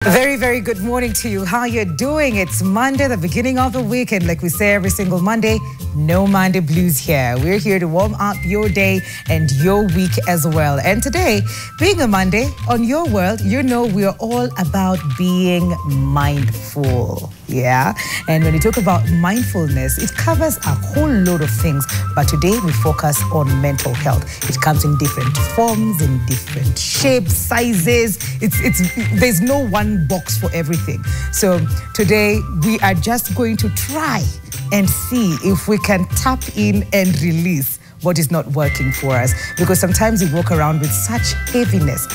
Very, very good morning to you. How you doing? It's Monday, the beginning of the week, and like we say every single Monday, no Monday blues here. We're here to warm up your day and your week as well. And today, being a Monday, on your world, you know we're all about being mindful. Yeah? And when you talk about mindfulness, it covers a whole load of things. But today, we focus on mental health. It comes in different forms, in different shapes, sizes. There's no one box for everything. So today we are just going to try and see if we can tap in and release what is not working for us, because sometimes we walk around with such heaviness,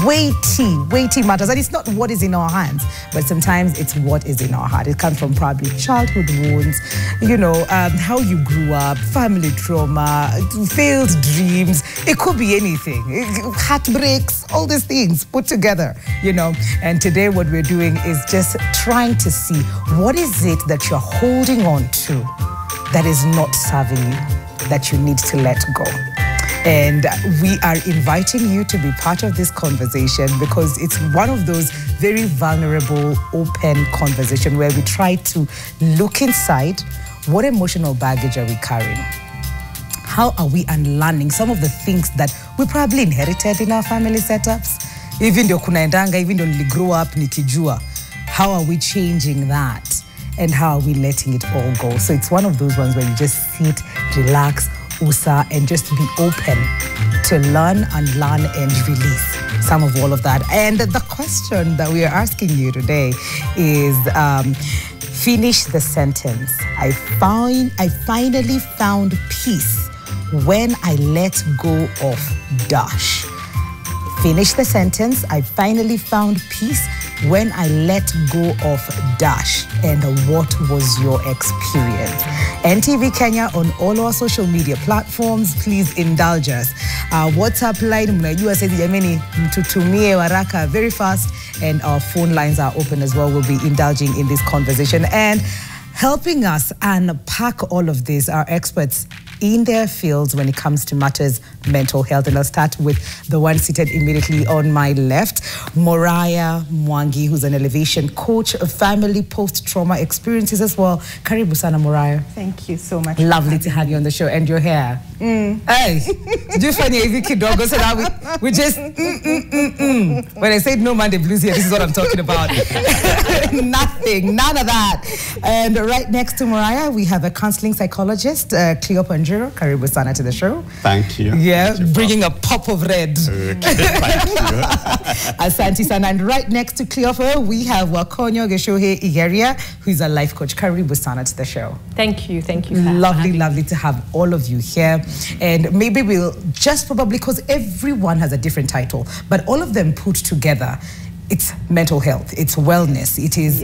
weighty matters, and it's not what is in our hands, but sometimes it's what is in our heart. It comes from probably childhood wounds, you know, how you grew up, family trauma, failed dreams. It could be anything, heartbreaks, all these things put together, you know. And today what we're doing is just trying to see what is it that you're holding on to that is not serving you, that you need to let go. And we are inviting you to be part of this conversation because it's one of those very vulnerable, open conversations where we try to look inside. What emotional baggage are we carrying? How are we unlearning some of the things that we probably inherited in our family setups? Even though kunaendanga, even though we grew up nikijua, how are we changing that? And how are we letting it all go? So it's one of those ones where you just sit, relax, usa, and just be open to learn, unlearn, and release some of all of that. And the question that we are asking you today is, finish the sentence. I finally found peace when I let go of dash. Finish the sentence. I finally found peace when I let go of dash. And what was your experience? NTV Kenya on all our social media platforms. Please indulge us. Our WhatsApp line, mnajua says jameni mtutumie waraka very fast, and our phone lines are open as well. We'll be indulging in this conversation and helping us unpack all of this, our experts in their fields when it comes to matters mental health. And I'll start with the one seated immediately on my left, Moriah Mwangi, who's an elevation coach of family post-trauma experiences as well. Karibu sana, Moriah. Thank you so much. Lovely to have you on the show. And your hair. Hey, did you find your kidogo? So now we just When I said no Monday blues here, this is what I'm talking about. Nothing, none of that. And right next to Moriah, we have a counseling psychologist, Cleopa and Njiru. Karibu sana to the show. Thank you. Yeah, thank you, bringing a pop of red. Okay, thank you. Asante sana. And right next to Cleopa, we have Wakonyo Gicuhi-Igeria, who's a life coach. Karibu sana to the show. Thank you. Thank you. Lovely to have all of you here. And maybe we'll just probably, because everyone has a different title, but all of them put together, it's mental health, it's wellness, it is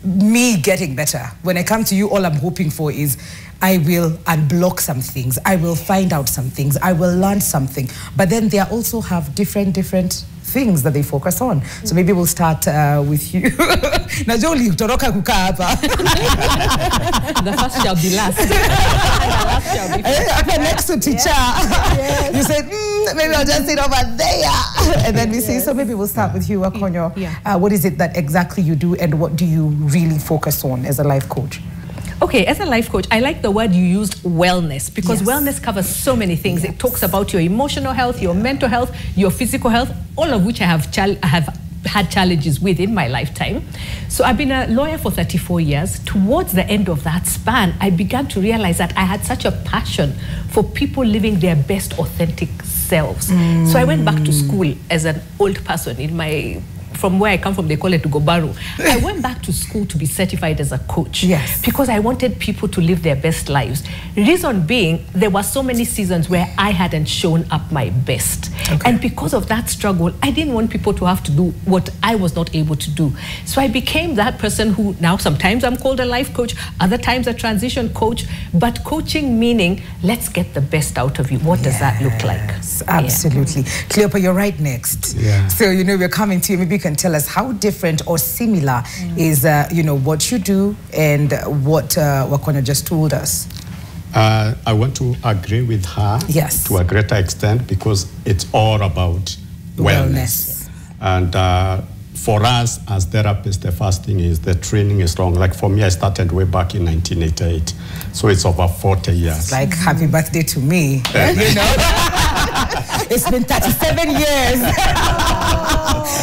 me getting better. When I come to you, all I'm hoping for is I will unblock some things, I will find out some things, I will learn something. But then they also have different things that they focus on. So maybe we'll start with you. Najoli utoroka kukaa hapa. The first shall be last. The last shall be first. Next to teacher. Yes. You said, maybe I'll just sit over there. And then we see, so maybe we'll start with you, Wakonyo. What is it that exactly you do, and what do you really focus on as a life coach? Okay, as a life coach, I like the word you used, wellness, because wellness covers so many things. It talks about your emotional health, your mental health, your physical health, all of which I have had challenges with in my lifetime. So I've been a lawyer for 34 years. Towards the end of that span, I began to realize that I had such a passion for people living their best authentic selves. So I went back to school as an old person from where I come from, they call it Gobaru. I went back to school to be certified as a coach because I wanted people to live their best lives. Reason being, there were so many seasons where I hadn't shown up my best. And because of that struggle, I didn't want people to have to do what I was not able to do. So I became that person who now sometimes I'm called a life coach, other times a transition coach, but coaching meaning, let's get the best out of you. What does that look like? Absolutely. Cleopa, you're right next. So, you know, we're coming to you. Maybe you can tell us how different or similar is, you know, what you do and what Wakonyo just told us. I want to agree with her to a greater extent because it's all about wellness. And for us as therapists, the first thing is the training is long. Like for me, I started way back in 1988. So it's over 40 years. It's like happy birthday to me. You know? It's been 37 years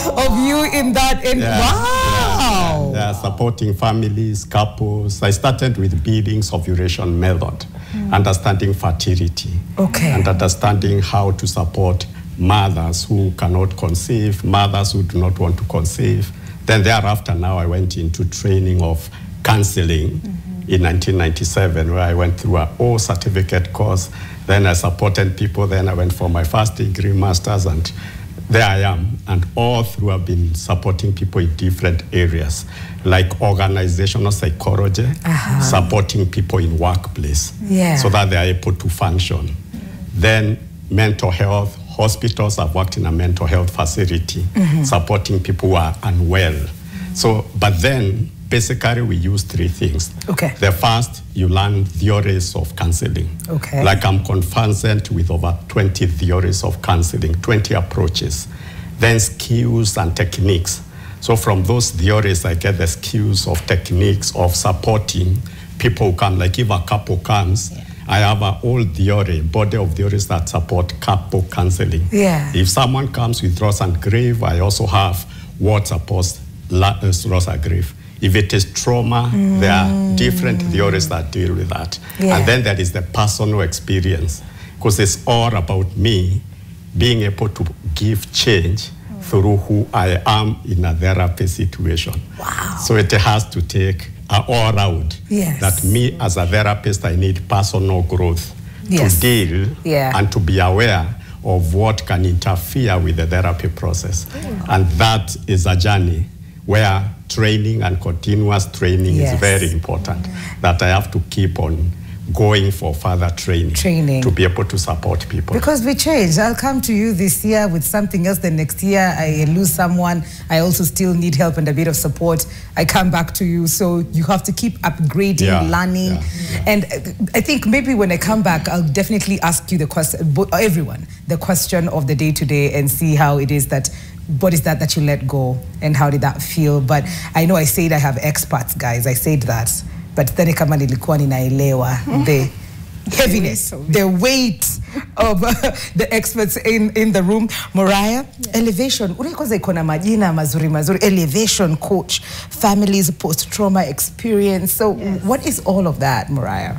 of you in that. Wow. Yeah, supporting families, couples. I started with Billings ovulation method, understanding fertility. Okay. And understanding how to support mothers who cannot conceive, mothers who do not want to conceive. Then thereafter, now I went into training of counseling in 1997, where I went through a whole certificate course. Then I supported people. Then I went for my first degree, master's, and there I am. And all through I've been supporting people in different areas, like organizational psychology, supporting people in workplace, so that they are able to function. Then mental health, hospitals. I've worked in a mental health facility, supporting people who are unwell. So, but then basically we use three things. Okay. The first, you learn theories of counseling. Okay. Like I'm conversant with over 20 theories of counseling, 20 approaches. Then skills and techniques. So from those theories, I get the skills of techniques of supporting people who come. Like if a couple comes, I have a whole theory, body of theories that support couple counseling. Yeah. If someone comes with loss and grief, I also have what supports loss and grief. If it is trauma, there are different theories that deal with that. Yeah. And then there is the personal experience, because it's all about me being able to give change through who I am in a therapy situation. Wow. So it has to take all around. Yes. That me as a therapist, I need personal growth to deal and to be aware of what can interfere with the therapy process. And that is a journey where training and continuous training is very important, that I have to keep on going for further training to be able to support people. Because we change. I'll come to you this year with something else. The next year I lose someone. I also still need help and a bit of support. I come back to you. So you have to keep upgrading, learning. And I think maybe when I come back, I'll definitely ask you the question, everyone, the question of the day today, and see how it is that, what is that you let go and how did that feel? But I know I said I have experts, guys. I said that. But then kama nilikuwa ninaelewa the heaviness, the weight of the experts in the room. Moriah, elevation. Unaweza ikona majina mazuri. Elevation coach, families post-trauma experience. So what is all of that, Moriah?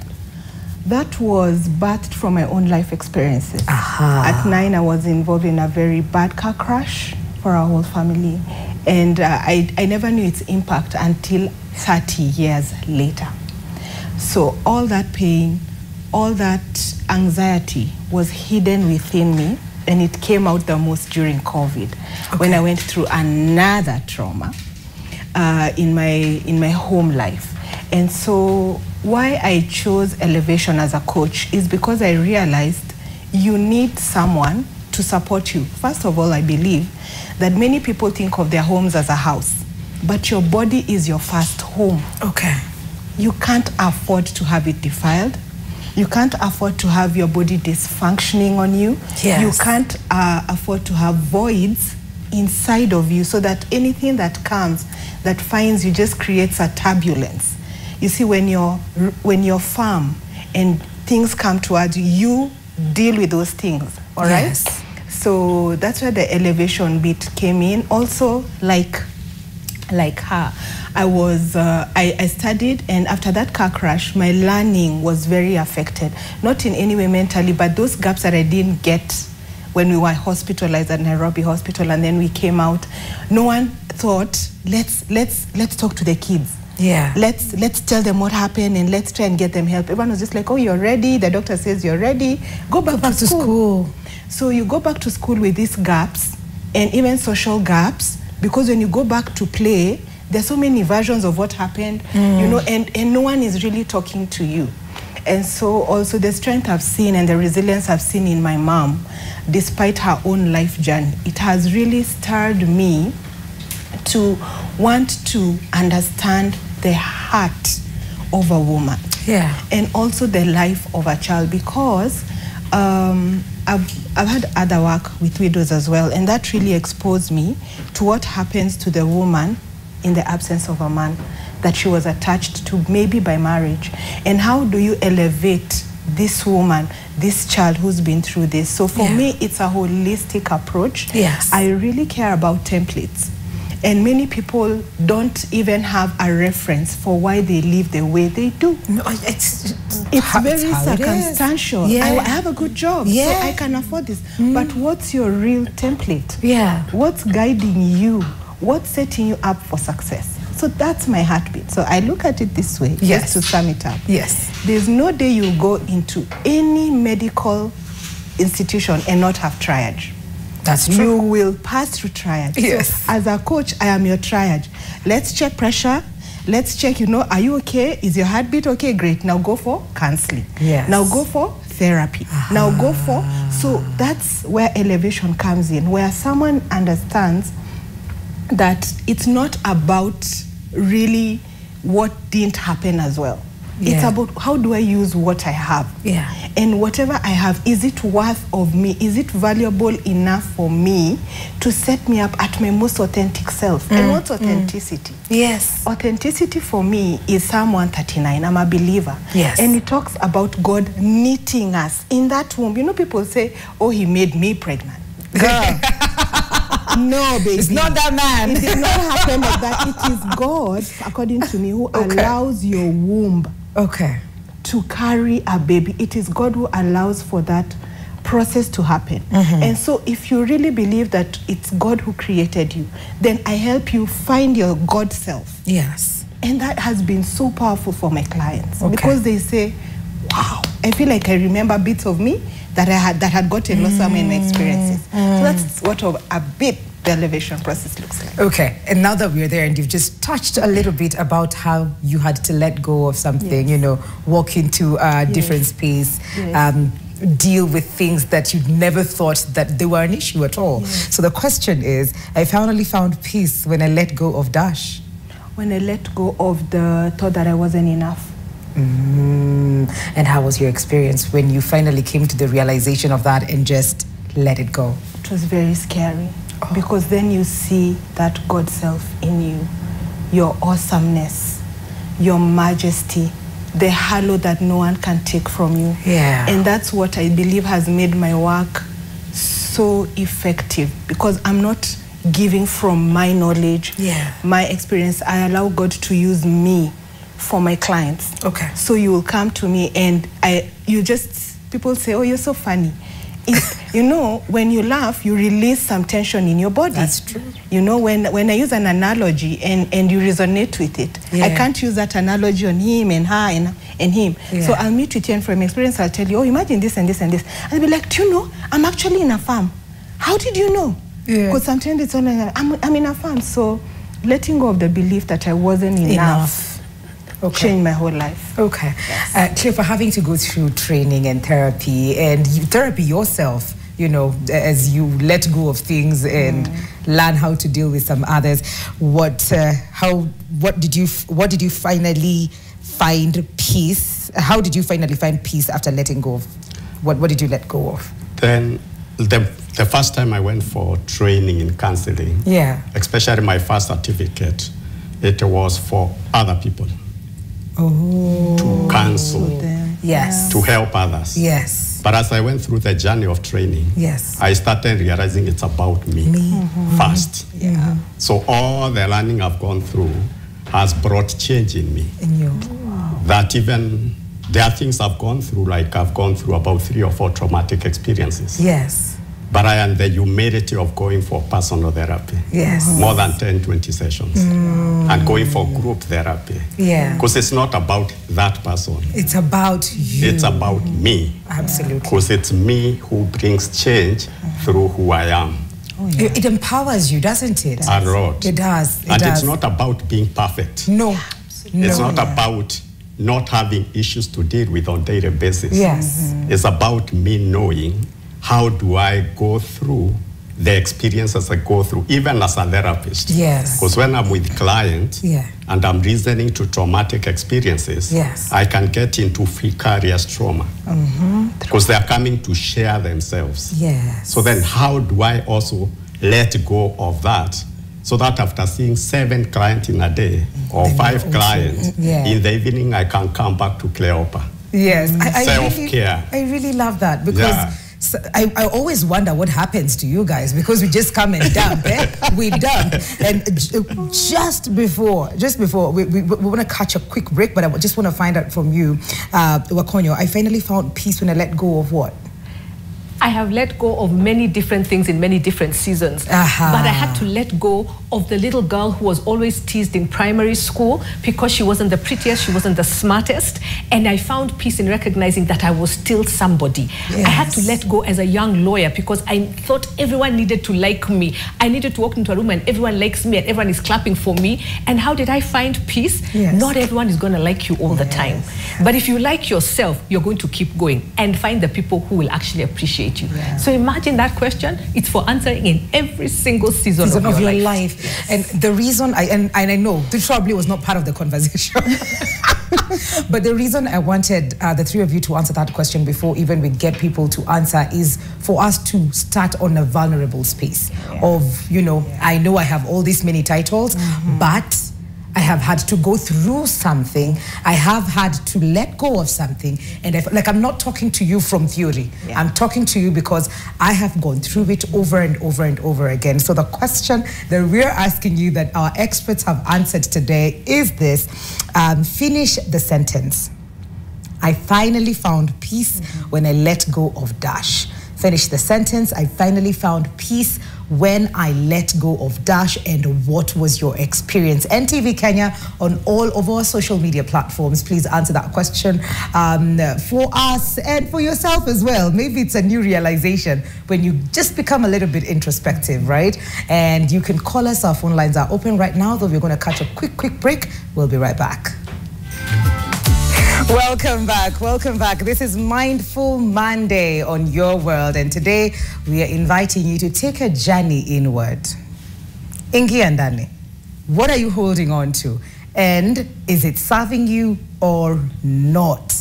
That was birthed from my own life experiences. At 9, I was involved in a very bad car crash for our whole family. And I never knew its impact until 30 years later. So all that pain, all that anxiety was hidden within me, and it came out the most during COVID, when I went through another trauma in my home life. And so why I chose Elevation as a coach is because I realized you need someone to support you. First of all, I believe that many people think of their homes as a house, but your body is your first home. Okay. You can't afford to have it defiled. You can't afford to have your body dysfunctioning on you. Yes. You can't afford to have voids inside of you, so that anything that comes that finds you just creates a turbulence. You see, when you're firm and things come towards you, you deal with those things, all right? Yes. So that's where the elevation bit came in. Also, like her, I studied, and after that car crash, my learning was very affected. Not in any way mentally, but those gaps that I didn't get when we were hospitalized at Nairobi Hospital, and then we came out. No one thought, let's talk to the kids. Yeah. Let's tell them what happened, and let's try and get them help. Everyone was just like, oh, you're ready. The doctor says you're ready. Go back to school. So you go back to school with these gaps, and even social gaps, because when you go back to play, there's so many versions of what happened, you know, and no one is really talking to you. And so also the strength I've seen and the resilience I've seen in my mom, despite her own life journey, it has really stirred me to want to understand the heart of a woman. Yeah. And also the life of a child, because I've had other work with widows as well, and that really exposed me to what happens to the woman in the absence of a man that she was attached to, maybe by marriage. And how do you elevate this woman, this child who's been through this? So for me, it's a holistic approach. Yes. I really care about templates. And many people don't even have a reference for why they live the way they do. No, it's very circumstantial. Yeah. I have a good job, so I can afford this. But what's your real template? Yeah. What's guiding you? What's setting you up for success? So that's my heartbeat. So I look at it this way, just to sum it up. Yes. There's no day you go into any medical institution and not have triage. That's true. You will pass through triage. Yes. So as a coach, I am your triage. Let's check pressure. Let's check, are you okay? Is your heartbeat okay? Great. Now go for counseling. Yes. Now go for therapy. Now go for... So that's where elevation comes in, where someone understands that it's not about really what didn't happen as well. Yeah. It's about how do I use what I have? Yeah. And whatever I have, is it worth of me? Is it valuable enough for me to set me up at my most authentic self? And what's authenticity? Yes. Authenticity for me is Psalm 139. I'm a believer. Yes. And it talks about God knitting us in that womb. People say, oh, he made me pregnant. Girl. No, baby. It's not that man. It did not happen like that. It is God, according to me, who allows your womb to carry a baby. It is God who allows for that process to happen. And so if you really believe that it's God who created you, then I help you find your God self. Yes. And that has been so powerful for my clients because they say, wow, I feel like I remember bits of me that had gotten lost somewhere in my experiences. So that's what a bit the elevation process looks like. Okay, and now that we're there and you've just touched a little bit about how you had to let go of something, walk into a different space, deal with things that you'd never thought that they were an issue at all. So the question is, I finally found peace when I let go of Dash. When I let go of the thought that I wasn't enough. And how was your experience when you finally came to the realization of that and just let it go? It was very scary because then you see that God self in you, your awesomeness, your majesty, the halo that no one can take from you. Yeah. And that's what I believe has made my work so effective because I'm not giving from my knowledge, my experience. I allow God to use me for my clients. Okay. So you will come to me and people say, oh, you're so funny. When you laugh, you release some tension in your body. That's true. When I use an analogy and you resonate with it, I can't use that analogy on him and her and him. Yeah. So I'll meet with you and from experience, I'll tell you, oh, imagine this and this and this. And I'll be like, do you know, I'm actually in a farm. How did you know? Because sometimes it's only, I'm in a farm. So letting go of the belief that I wasn't enough. Changed my whole life. Okay. Yes. Cleopa, having to go through training and therapy therapy yourself, as you let go of things and learn how to deal with some others, what did you finally find peace? How did you finally find peace after letting go of, what did you let go of? Then the first time I went for training in counseling, especially my first certificate, it was for other people. To counsel, to help others. Yes. But as I went through the journey of training, I started realizing it's about me first. Yeah. So all the learning I've gone through has brought change in me. In you. That even there are things I've gone through, like I've gone through about 3 or 4 traumatic experiences. Yes. But I am the humility of going for personal therapy. Yes. More than 10, 20 sessions. And going for group therapy. Yeah. Because it's not about that person. It's about you. It's about me. Absolutely. Because it's me who brings change through who I am. Oh, yeah. It empowers you, doesn't it? A lot. It does. It's not about being perfect. No. It's not about not having issues to deal with on a daily basis. Yes. It's about me knowing how do I go through the experiences I go through, even as a therapist. Yes. Because when I'm with clients and I'm listening to traumatic experiences, I can get into vicarious trauma. Because they are coming to share themselves. Yes. So then how do I also let go of that? So that after seeing 7 clients in a day or 5 clients, in the evening I can come back to Cleopa. Yes. Self-care. I really love that, because I always wonder what happens to you guys, because we just come and dump, we dump. And just before we want to catch a quick break, but I just want to find out from you, Wakonyo, I finally found peace when I let go of what? I have let go of many different things in many different seasons. But I had to let go of the little girl who was always teased in primary school because she wasn't the prettiest, she wasn't the smartest. And I found peace in recognizing that I was still somebody. I had to let go as a young lawyer because I thought everyone needed to like me. I needed to walk into a room and everyone likes me and everyone is clapping for me. And how did I find peace? Not everyone is going to like you all the time. But if you like yourself, you're going to keep going and find the people who will actually appreciate you. So imagine that question. It's for answering in every single season of your life. And the reason I know this probably was not part of the conversation, but the reason I wanted the 3 of you to answer that question before even we get people to answer is for us to start on a vulnerable space of, you know, I know I have all these many titles, but I have had to go through something. I have had to let go of something. And I'm not talking to you from theory. I'm talking to you because I have gone through it over and over and over again. So the question that we're asking you that our experts have answered today is this. Finish the sentence. I finally found peace when I let go of dash. Finish the sentence. I finally found peace when I let go of dash, and what was your experience? NTV Kenya on all of our social media platforms. Please answer that question for us and for yourself as well. Maybe it's a new realization when you just become a little bit introspective, right? And you can call us. Our phone lines are open right now, though we're going to catch a quick break. We'll be right back. Welcome back. Welcome back. This is Mindful Monday on Your World, and today we are inviting you to take a journey inward. Ingi and Dani, what are you holding on to? And is it serving you or not?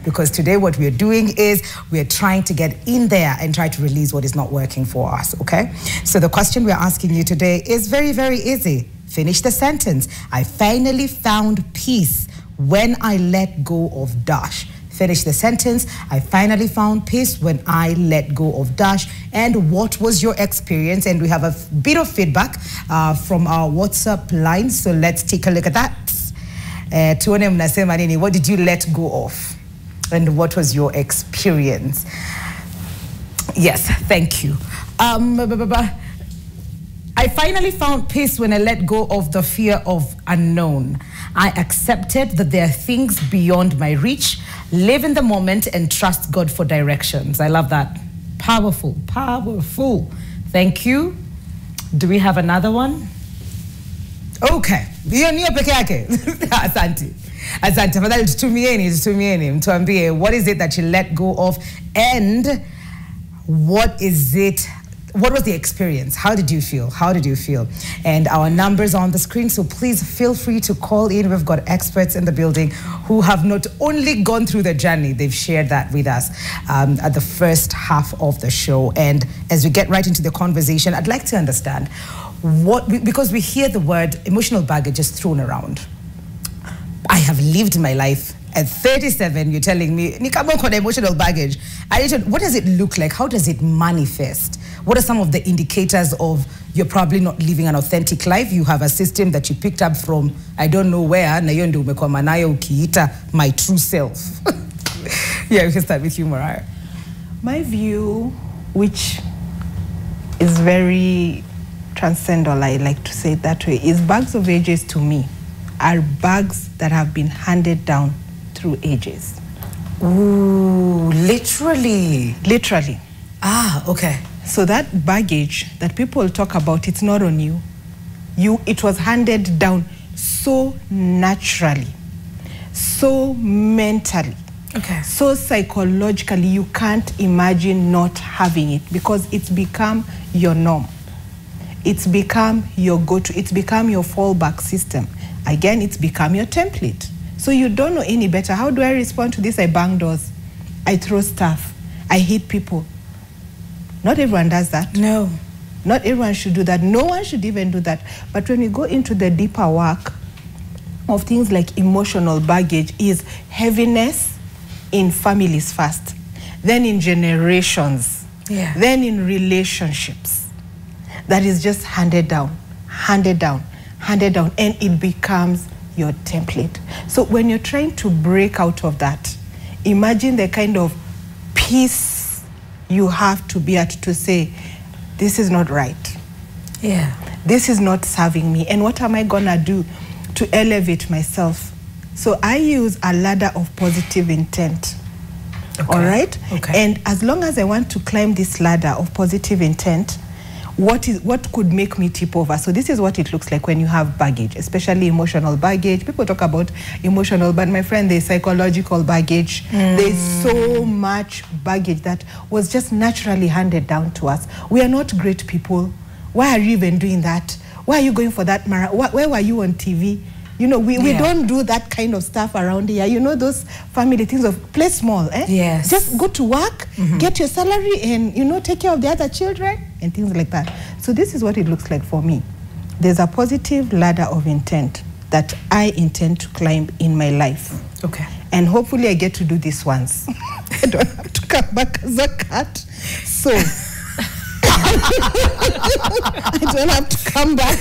Because today what we're doing is we're trying to get in there and try to release what is not working for us, okay? So the question we're asking you today is very, very easy. Finish the sentence. I finally found peace when I let go of dash. Finish the sentence. I finally found peace when I let go of dash. And what was your experience? And we have a bit of feedback from our WhatsApp line. So let's take a look at that. Tuone mnasema nini? What did you let go of? And what was your experience? Yes, thank you. I finally found peace when I let go of the fear of unknown. I accepted that there are things beyond my reach, live in the moment, and trust God for directions. I love that. Powerful, powerful. Thank you. Do we have another one? Okay. Asante. Asante. Tumieni. Mtuambie, what is it that you let go of? And what is it? What was the experience? How did you feel? How did you feel? And our numbers are on the screen, so please feel free to call in. We've got experts in the building who have not only gone through the journey, they've shared that with us at the first half of the show. And as we get right into the conversation, I'd like to understand because we hear the word emotional baggage just thrown around. I have lived my life. At 37, you're telling me, emotional baggage. What does it look like? How does it manifest? What are some of the indicators of you're probably not living an authentic life? You have a system that you picked up from, I don't know where, my true self. Yeah, we can start with you, Moriah. My view, which is very transcendental, I like to say it that way, is bags of ages to me are bags that have been handed down through ages. Ooh, literally? Literally. Ah, okay. So that baggage that people talk about, it's not on you. It was handed down so naturally, so mentally, so psychologically, you can't imagine not having it because it's become your norm. It's become your go-to. It's become your fallback system. Again, it's become your template. So you don't know any better. How do I respond to this? I bang doors. I throw stuff. I hit people. Not everyone does that. No. Not everyone should do that. No one should even do that. But when we go into the deeper work of things like emotional baggage, is heaviness in families first, then in generations, then in relationships. That is just handed down, handed down, handed down, and it becomes your template. So when you're trying to break out of that, imagine the kind of peace you have to be at to say, this is not right. Yeah. This is not serving me. And what am I gonna do to elevate myself? So I use a ladder of positive intent. Okay. All right? Okay. And as long as I want to climb this ladder of positive intent, what could make me tip over? So this is what it looks like when you have baggage, especially emotional baggage. People talk about emotional, but my friend, there's psychological baggage. There's so much baggage that was just naturally handed down to us. We are not great people. Why are you even doing that? Why are you going for that marathon? Where were you on TV? You know, we don't do that kind of stuff around here. You know, those family things of play small, eh? Yes. Just go to work, get your salary, and, you know, take care of the other children and things like that. So this is what it looks like for me. There's a positive ladder of intent that I intend to climb in my life. Okay. And hopefully I get to do this once. I don't have to come back as a cat. So I don't have to come back.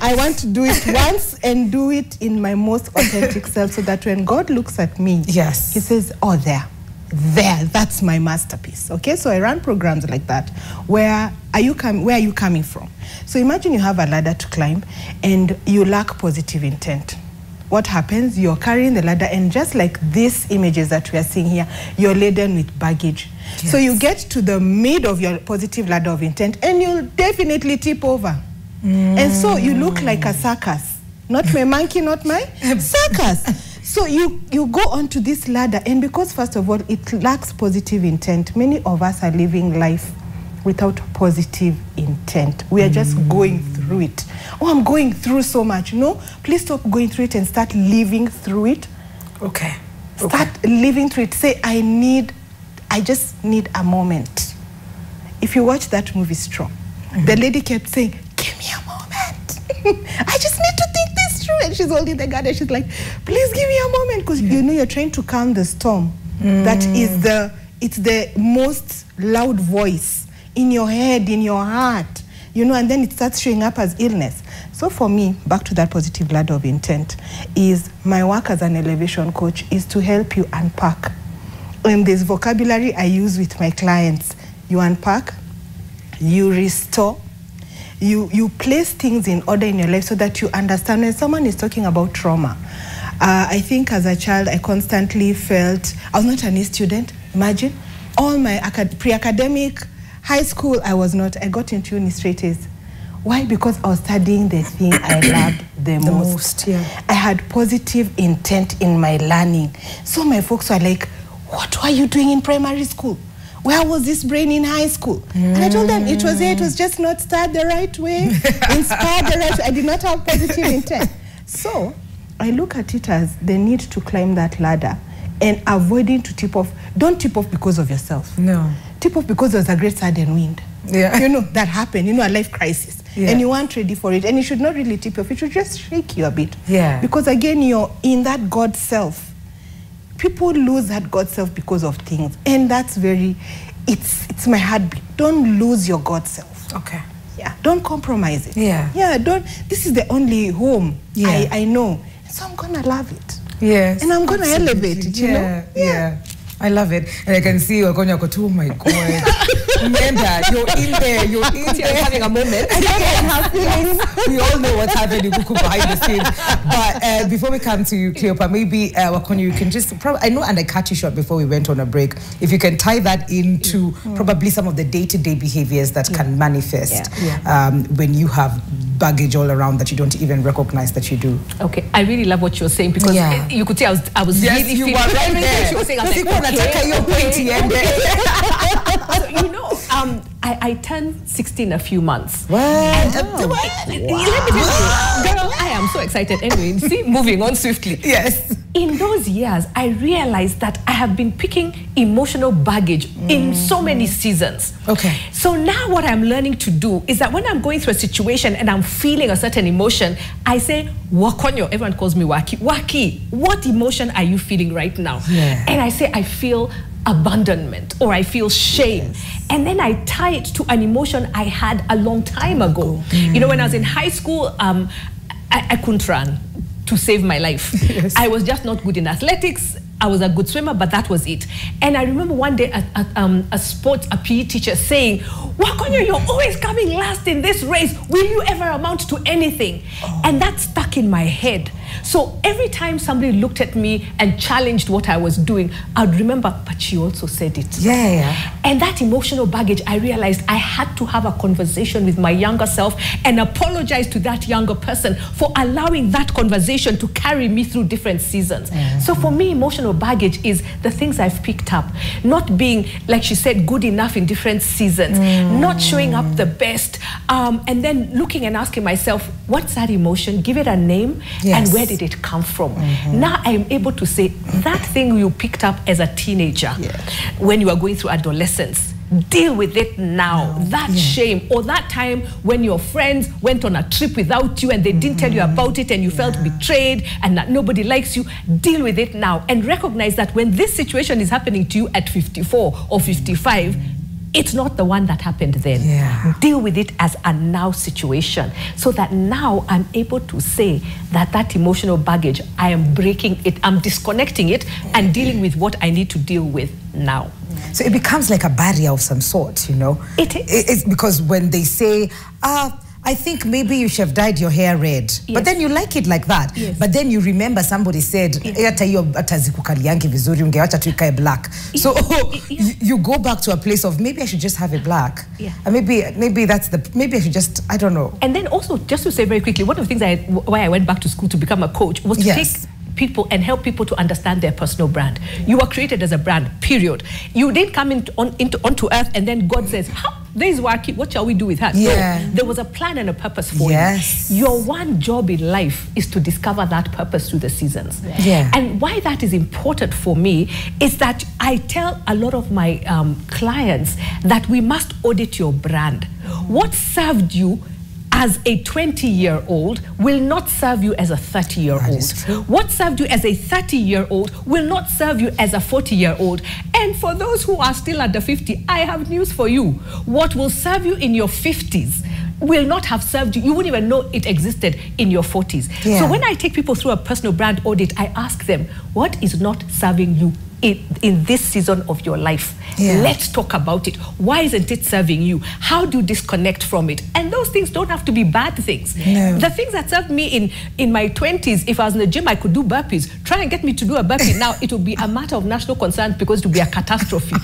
I want to do it once and do it in my most authentic self, so that when God looks at me, yes, he says, oh, there, that's my masterpiece. Okay, so I run programs like that. Where are you coming from? So imagine you have a ladder to climb and you lack positive intent. What happens? You're carrying the ladder, and just like these images that we are seeing here, you're laden with baggage. Yes. So you get to the mid of your positive ladder of intent and you'll definitely tip over. And so you look like a circus. Not my monkey, not my circus. So you go onto this ladder, and because first of all, it lacks positive intent, many of us are living life without positive intent. We are just going through it. Oh, I'm going through so much. No, please stop going through it and start living through it. Okay. Start living through it. Say, I just need a moment. If you watch that movie Strong, the lady kept saying, give me a moment. I just need to think this through. And she's holding the gun and she's like, please give me a moment. Because you know you're trying to calm the storm. That is it's the most loud voice in your head, in your heart, you know, and then it starts showing up as illness. So for me, back to that positive ladder of intent, is my work as an elevation coach is to help you unpack. And this vocabulary I use with my clients, you unpack, you restore, you place things in order in your life so that you understand when someone is talking about trauma. I think as a child, I constantly felt, I was not an A student, imagine. All my pre-academic, high school, I was not. I got into uni straight A's. Why? Because I was studying the thing I loved the most. Yeah. I had positive intent in my learning. So my folks were like, what were you doing in primary school? Where was this brain in high school? And I told them it was here, it was just not started the right way, inspired the right way. I did not have positive intent. So I look at it as the need to climb that ladder and avoiding to tip off. Don't tip off because of yourself. No. Tip off because there's a great sudden wind. Yeah. You know, that happened, you know, a life crisis. Yeah. And you aren't ready for it. And you should not really tip off. It should just shake you a bit. Yeah. Because again, you're in that God self. People lose that God self because of things. And that's it's my heartbeat. Don't lose your God self. Okay. Yeah. Don't compromise it. Yeah. Yeah, this is the only home I know. So I'm gonna love it. Yes. And I'm gonna elevate it, you know? Yeah. I love it. And I can see Wakonyo go, oh my God. Remember, you're in there, you're having a moment. We all know what's happening behind the scenes. But before we come to you, Cleopa, maybe Wakonyo, you can just, I know, and I cut you short before we went on a break, if you can tie that into probably some of the day-to-day behaviors that can manifest when you have baggage all around that you don't even recognize that you do. Okay, I really love what you're saying, because you could see I was yes, really you feeling were right there. she was saying, I was like, So, you know, I turned 16 in a few months. Wow. Let me tell you, girl, I am so excited. Anyway, see, moving on swiftly. Yes. In those years, I realized that I have been picking emotional baggage in so many seasons. Okay. So now what I'm learning to do is that when I'm going through a situation and I'm feeling a certain emotion, I say, Wakonyo, everyone calls me Waki. Waki, what emotion are you feeling right now? Yeah. And I say, I feel abandonment, or I feel shame. Yes. And then I tie it to an emotion I had a long time ago. You know, when I was in high school, I couldn't run to save my life. Yes. I was just not good in athletics. I was a good swimmer, but that was it. And I remember one day a PE teacher saying, Wakonyo, you're always coming last in this race. Will you ever amount to anything? And that stuck in my head. So every time somebody looked at me and challenged what I was doing, I'd remember, but she also said it. Yeah. And that emotional baggage, I realized I had to have a conversation with my younger self and apologize to that younger person for allowing that conversation to carry me through different seasons. So for me, emotional baggage is the things I've picked up. Not being, like she said, good enough in different seasons. Not showing up the best. And then looking and asking myself, what's that emotion? Give it a name. Yes. And where did it come from? Now I'm able to say, that thing you picked up as a teenager, when you are going through adolescence, deal with it now. That shame, or that time when your friends went on a trip without you and they didn't tell you about it and you felt betrayed and that nobody likes you, deal with it now. And recognize that when this situation is happening to you at 54 or 55, it's not the one that happened then. Deal with it as a now situation, so that now I'm able to say that that emotional baggage, I am breaking it, I'm disconnecting it and dealing with what I need to deal with now. So it becomes like a barrier of some sort, you know? It's because when they say, I think maybe you should have dyed your hair red. But then you like it like that. But then you remember somebody said, black. So you go back to a place of, maybe I should just have it black. And maybe that's maybe I should just, I don't know. And then also, just to say very quickly, one of the things why I went back to school to become a coach was to take people and help people to understand their personal brand. You were created as a brand, period. You didn't come onto earth and then God says, there is Waki, what shall we do with her? No, there was a plan and a purpose for you. Your one job in life is to discover that purpose through the seasons. And why that is important for me is that I tell a lot of my clients that we must audit your brand. What served you as a 20-year-old will not serve you as a 30-year-old. What served you as a 30-year-old will not serve you as a 40-year-old. And for those who are still under 50, I have news for you. What will serve you in your 50s will not have served you. You wouldn't even know it existed in your 40s. So when I take people through a personal brand audit, I ask them, what is not serving you in this season of your life? Let's talk about it. Why isn't it serving you? How do you disconnect from it? And those things don't have to be bad things. The things that served me in my 20s, if I was in the gym, I could do burpees. Try and get me to do a burpee now, it will be a matter of national concern because it will be a catastrophe.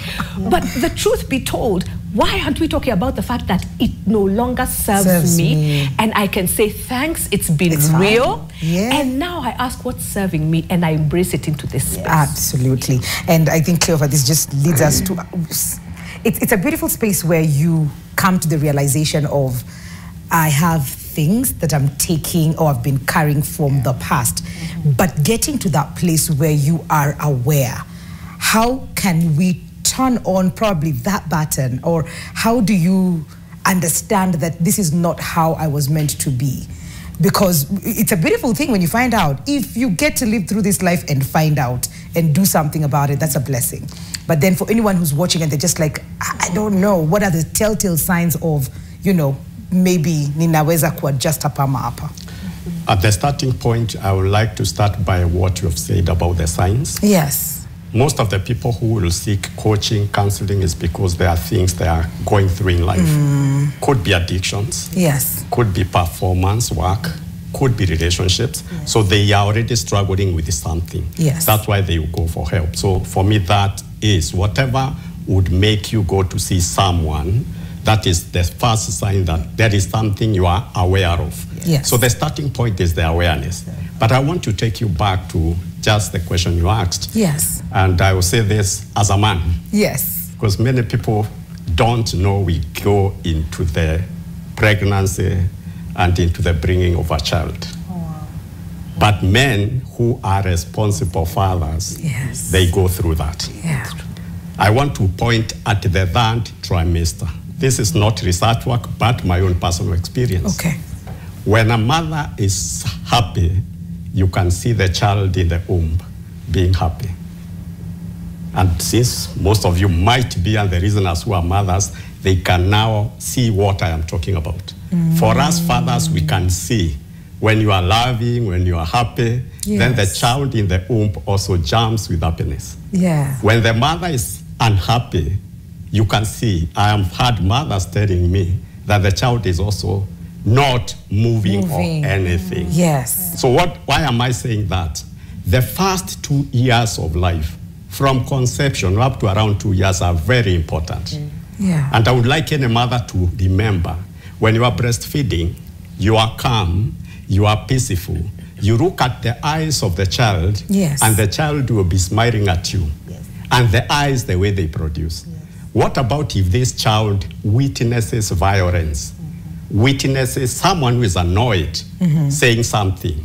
But the truth be told, why aren't we talking about the fact that it no longer serves me? And I can say, thanks, it's been real. And now I ask what's serving me and I embrace it into this space. Absolutely. And I think, Cleopa, this just leads us to, it's a beautiful space where you come to the realization of, I have things that I'm taking or I've been carrying from the past. But getting to that place where you are aware, how can we turn on probably that button, or how do you understand that this is not how I was meant to be? Because it's a beautiful thing when you find out. If you get to live through this life and find out and do something about it, that's a blessing. But then for anyone who's watching and they're just like, I don't know, what are the telltale signs of, you know, maybe ninaweza kuadjust hapa ama hapa? At the starting point, I would like to start by what you have said about the signs. Most of the people who will seek coaching, counseling is because there are things they are going through in life. Could be addictions. Could be performance work. Could be relationships. So they are already struggling with something. That's why they will go for help. So for me, that is whatever would make you go to see someone, that is the first sign that there is something you are aware of. So the starting point is the awareness. But I want to take you back to just the question you asked. And I will say this as a man. Because many people don't know we go into the pregnancy and into the bringing of a child. Oh, wow. But men who are responsible fathers, Yes. they go through that. Yeah. I want to point at the third trimester. This is not research work, but my own personal experience. Okay. When a mother is happy, you can see the child in the womb being happy. And since most of you might be, and the reasoners who are mothers, they can now see what I am talking about. For us fathers, we can see when you are loving, when you are happy, then the Yes. child in the womb also jumps with happiness. Yeah. When the mother is unhappy, you can see, I have had mothers telling me that the child is also not moving. Or anything. Yes. So why am I saying that? The first 2 years of life, from conception up to around 2 years, are very important. Yeah. And I would like any mother to remember, when you are breastfeeding, you are calm, you are peaceful. You look at the eyes of the child, Yes. and the child will be smiling at you. Yes. And the eyes, the way they produce. Yes. What about if this child witnesses violence, witnesses someone who is annoyed, saying something?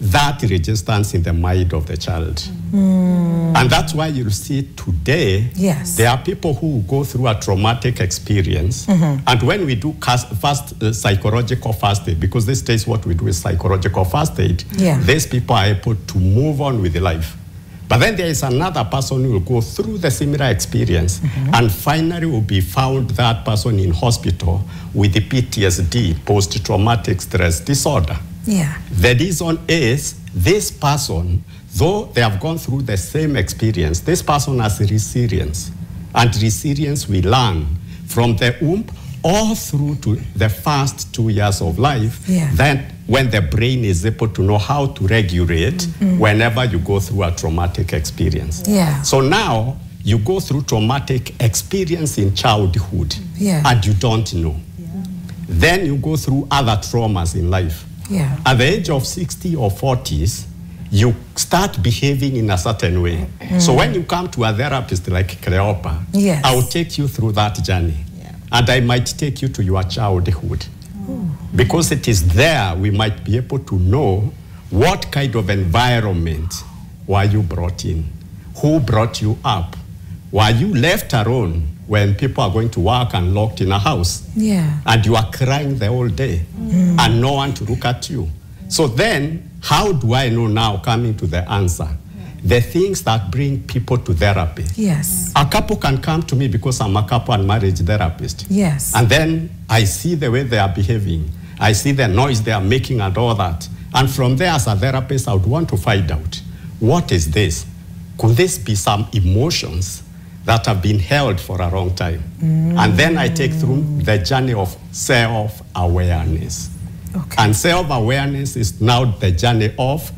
That registers in the mind of the child. And that's why you see today, Yes. there are people who go through a traumatic experience. And when we do psychological first aid, because these days what we do is psychological first aid, Yeah. these people are able to move on with life. But then there is another person who will go through the similar experience and finally will be found, that person, in hospital with the PTSD, post-traumatic stress disorder. Yeah. The reason is this person, though they have gone through the same experience, this person has resilience. And resilience we learn from the womb all through to the first 2 years of life. Yeah. Then when the brain is able to know how to regulate whenever you go through a traumatic experience. Yeah. So now you go through traumatic experience in childhood, Yeah. and you don't know. Then you go through other traumas in life. Yeah. At the age of 60 or 40s, you start behaving in a certain way. So when you come to a therapist like Cleopa, Yes. I will take you through that journey. And I might take you to your childhood. Because it is there we might be able to know what kind of environment were you brought in, who brought you up, were you left alone when people are going to work and locked in a house, Yeah. and you are crying the whole day and no one to look at you. So then, how do I know now, coming to the answer, the things that bring people to therapy? Yes. A couple can come to me because I'm a couple and marriage therapist. Yes. And then I see the way they are behaving. I see the noise they are making and all that. And from there, as a therapist, I would want to find out, what is this? Could this be some emotions that have been held for a long time? And then I take through the journey of self-awareness. Okay. And self-awareness is now the journey of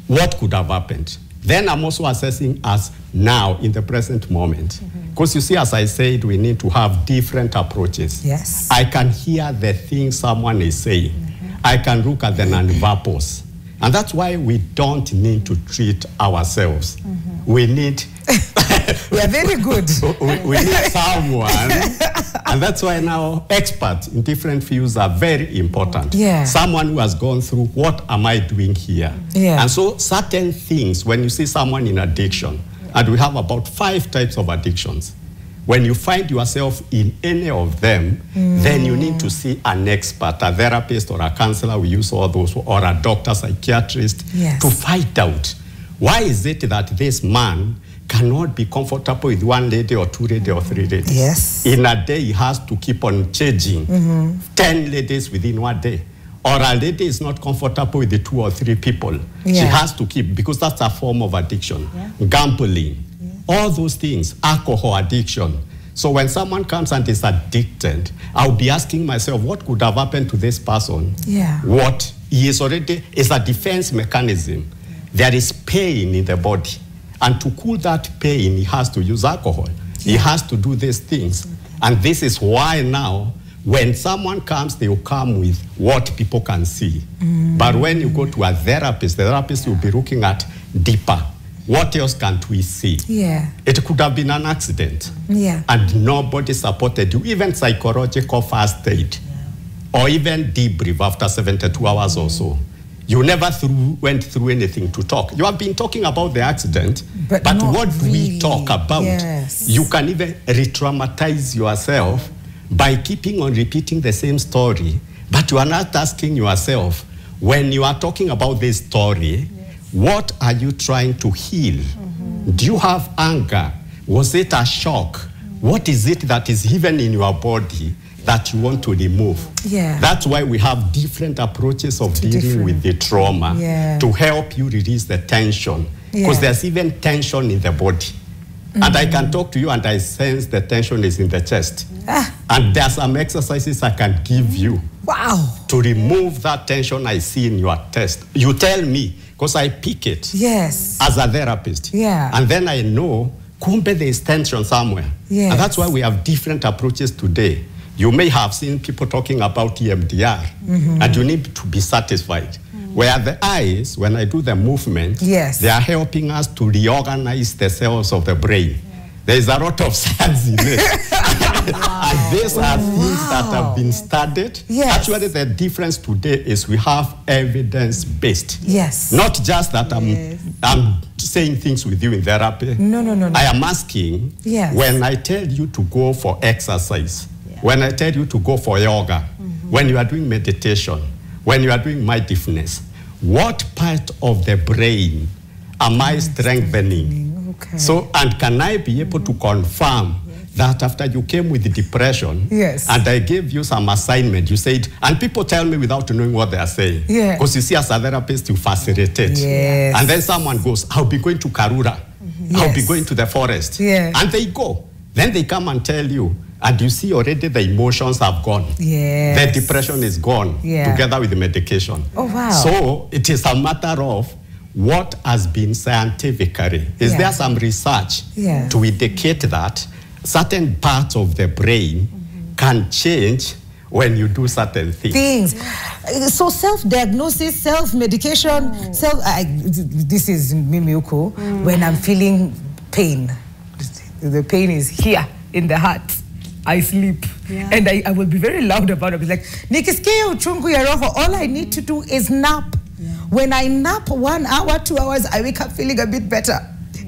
what could have happened. Then I'm also assessing us now in the present moment. Because you see, as I said, we need to have different approaches. Yes. I can hear the things someone is saying. I can look at the non-verbals. And that's why we don't need to treat ourselves. We need... We are very good. we need someone, and that's why now experts in different fields are very important. Yeah. Someone who has gone through, what am I doing here? Yeah. And so certain things, when you see someone in addiction, and we have about 5 types of addictions, when you find yourself in any of them, then you need to see an expert, a therapist or a counselor, we use all those, or a doctor, psychiatrist, Yes. to find out, why is it that this man cannot be comfortable with 1 lady or 2 ladies or 3 ladies? Yes. In a day, he has to keep on changing 10 ladies within 1 day. Or a lady is not comfortable with the 2 or 3 people. She Yeah. has to keep, because that's a form of addiction. Gambling, all those things, alcohol addiction. So when someone comes and is addicted, I'll be asking myself, what could have happened to this person? Yeah. What he is already is a defense mechanism. There is pain in the body. And to cool that pain, he has to use alcohol. He has to do these things. And this is why now, when someone comes, they will come with what people can see. But when you go to a therapist, the therapist will be looking at deeper. what else can't we see? Yeah. It could have been an accident. Yeah. And nobody supported you, even psychological first aid, or even debrief after 72 hours or so. You never went through anything to talk. You have been talking about the accident, but what do we talk about? Yes. You can even re-traumatize yourself by keeping on repeating the same story, but you are not asking yourself, when you are talking about this story, what are you trying to heal? Do you have anger? Was it a shock? What is it that is even in your body that you want to remove? Yeah. That's why we have different approaches of dealing with the trauma to help you release the tension. Because there's even tension in the body. And I can talk to you and I sense the tension is in the chest. And there are some exercises I can give you to remove that tension I see in your chest. You tell me, because I pick it as a therapist. And then I know, kumbe there is tension somewhere. And that's why we have different approaches today. You may have seen people talking about EMDR, and you need to be satisfied. Where the eyes, when I do the movement, they are helping us to reorganize the cells of the brain. There is a lot of science in it. And these are things that have been studied. Actually, the difference today is we have evidence-based. Not just that I'm saying things with you in therapy. No. I am asking, when I tell you to go for exercise, when I tell you to go for yoga, when you are doing meditation, when you are doing mindfulness, what part of the brain am I strengthening? So, and can I be able to confirm that after you came with the depression, and I gave you some assignment, you said, and people tell me without knowing what they are saying. Because you see, as a therapist, you facilitate. And then someone goes, I'll be going to Karura. I'll be going to the forest. And they go. Then they come and tell you, and you see already the emotions have gone. The depression is gone together with the medication. So it is a matter of what has been scientifically. Is there some research to indicate that certain parts of the brain can change when you do certain things? So self-diagnosis, self-medication, this is Mimiuko, when I'm feeling pain. The pain is here in the heart. I sleep. And I will be very loud about it. It's like, nikisikia uchungu ya roho, all I need to do is nap. When I nap 1 hour, 2 hours, I wake up feeling a bit better.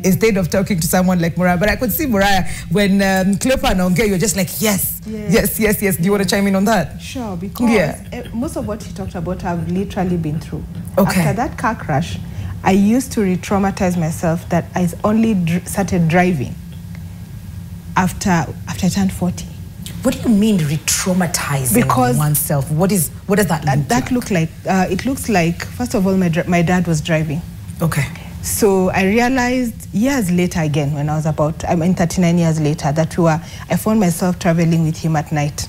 Instead of talking to someone like Moriah. But I could see Moriah, when Cleopa and Onge, you're just like, yes. Do you want to chime in on that? Sure, because most of what he talked about I've literally been through. After that car crash, I used to re-traumatize myself that I only started driving after I turned 40. What do you mean re-traumatizing oneself? What does that look like? It looks like, first of all, my dad was driving. So I realized years later again, when I was 39 years later, that I found myself traveling with him at night.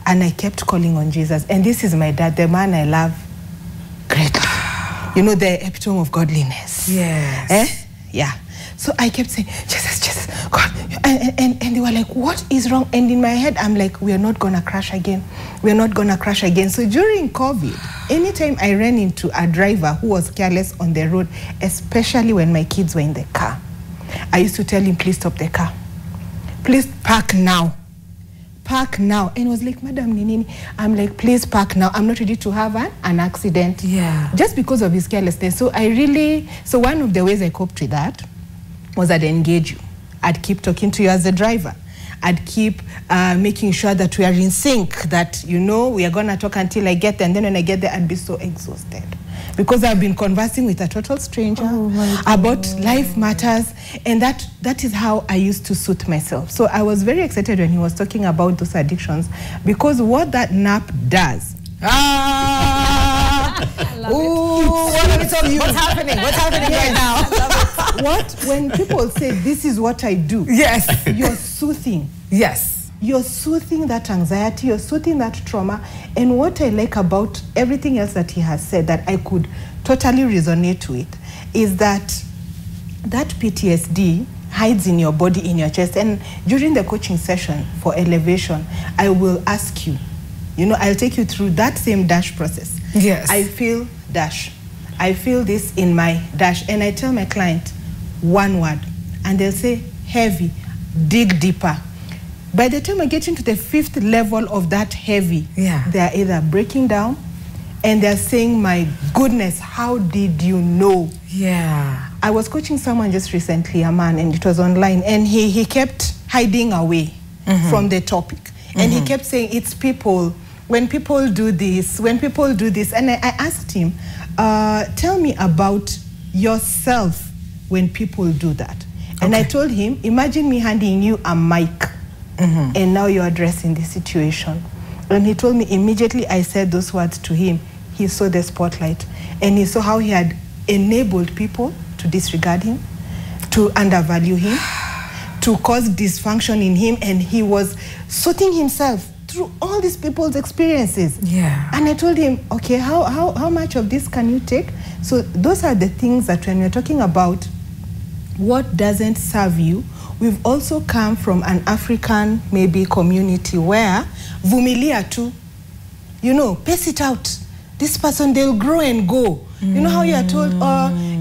And I kept calling on Jesus. And this is my dad, the man I love greatly. You know, the epitome of godliness. So I kept saying, Jesus, God. And they were like, what is wrong? And in my head, I'm like, we are not going to crash again. We're not going to crash again. So during COVID, anytime I ran into a driver who was careless on the road, especially when my kids were in the car, I used to tell him, please stop the car. Please park now. Park now. And he was like, Madam Ninini, I'm like, please park now. I'm not ready to have an accident. Just because of his carelessness. So one of the ways I coped with that was I'd engage you. I'd keep talking to you as the driver. I'd keep making sure that we are in sync, that, you know, we are going to talk until I get there. And then when I get there, I'd be so exhausted. Because I've been conversing with a total stranger about life matters. And that is how I used to soothe myself. So I was very excited when he was talking about those addictions, because what that nap does... What's happening? What's happening right now? When people say, this is what I do, you're soothing. You're soothing that anxiety, you're soothing that trauma. And what I like about everything else that he has said that I could totally resonate with is that PTSD hides in your body, in your chest. And during the coaching session for elevation, I will ask you, you know, I'll take you through that same dash process. Yes. I feel dash. I feel this in my dash. And I tell my client, one word. And they'll say, heavy, dig deeper. By the time I get into the 5th level of that heavy, they're either breaking down and they're saying, my goodness, how did you know? Yeah. I was coaching someone just recently, a man, and it was online, and he kept hiding away from the topic. And he kept saying, it's people, when people do this, when people do this. And I asked him, tell me about yourself when people do that. And I told him, imagine me handing you a mic, and now you're addressing the situation. And he told me immediately I said those words to him, he saw the spotlight, and he saw how he had enabled people to disregard him, to undervalue him, to cause dysfunction in him, and he was sorting himself through all these people's experiences. Yeah. And I told him, okay, how much of this can you take? So those are the things that when we're talking about what doesn't serve you, we've also come from an African maybe community where vumilia too, you know, pace it out. This person, they'll grow and go. You know how you are told,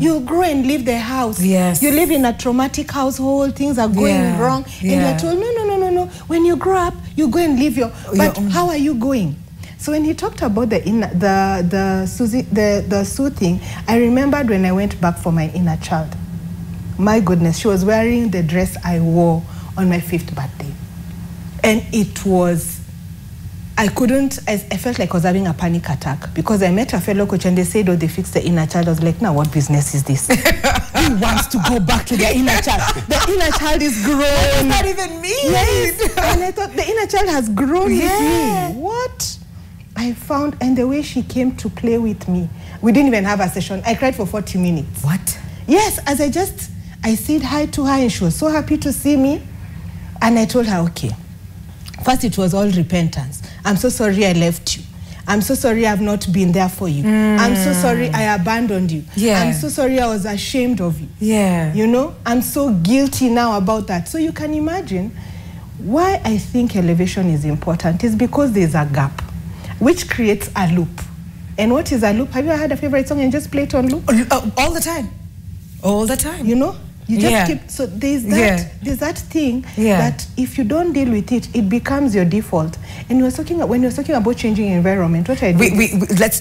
you'll grow and leave the house. Yes. You live in a traumatic household, things are going wrong, and you're told, no. When you grow up, you go and live your. But how are you going? So when he talked about the soothing, I remembered when I went back for my inner child. My goodness, she was wearing the dress I wore on my 5th birthday, and it was. I felt like I was having a panic attack because I met a fellow coach and they said, oh, they fixed the inner child. I was like, now what business is this? Who wants to go back to their inner child? The inner child is grown. It's not even me. Yes. And I thought the inner child has grown with me. What? I found, and the way she came to play with me, we didn't even have a session. I cried for 40 minutes. What? Yes, as I said hi to her and she was so happy to see me. And I told her, okay. First, it was all repentance. I'm so sorry I left you. I'm so sorry I've not been there for you. I'm so sorry I abandoned you. I'm so sorry I was ashamed of you. You know, I'm so guilty now about that. So you can imagine why I think elevation is important is because there's a gap, which creates a loop. And what is a loop? Have you ever had a favorite song and just play it on loop? All the time. All the time. You know? You just keep, so there's that thing that if you don't deal with it, it becomes your default. And when you're talking about changing environment, what I do let's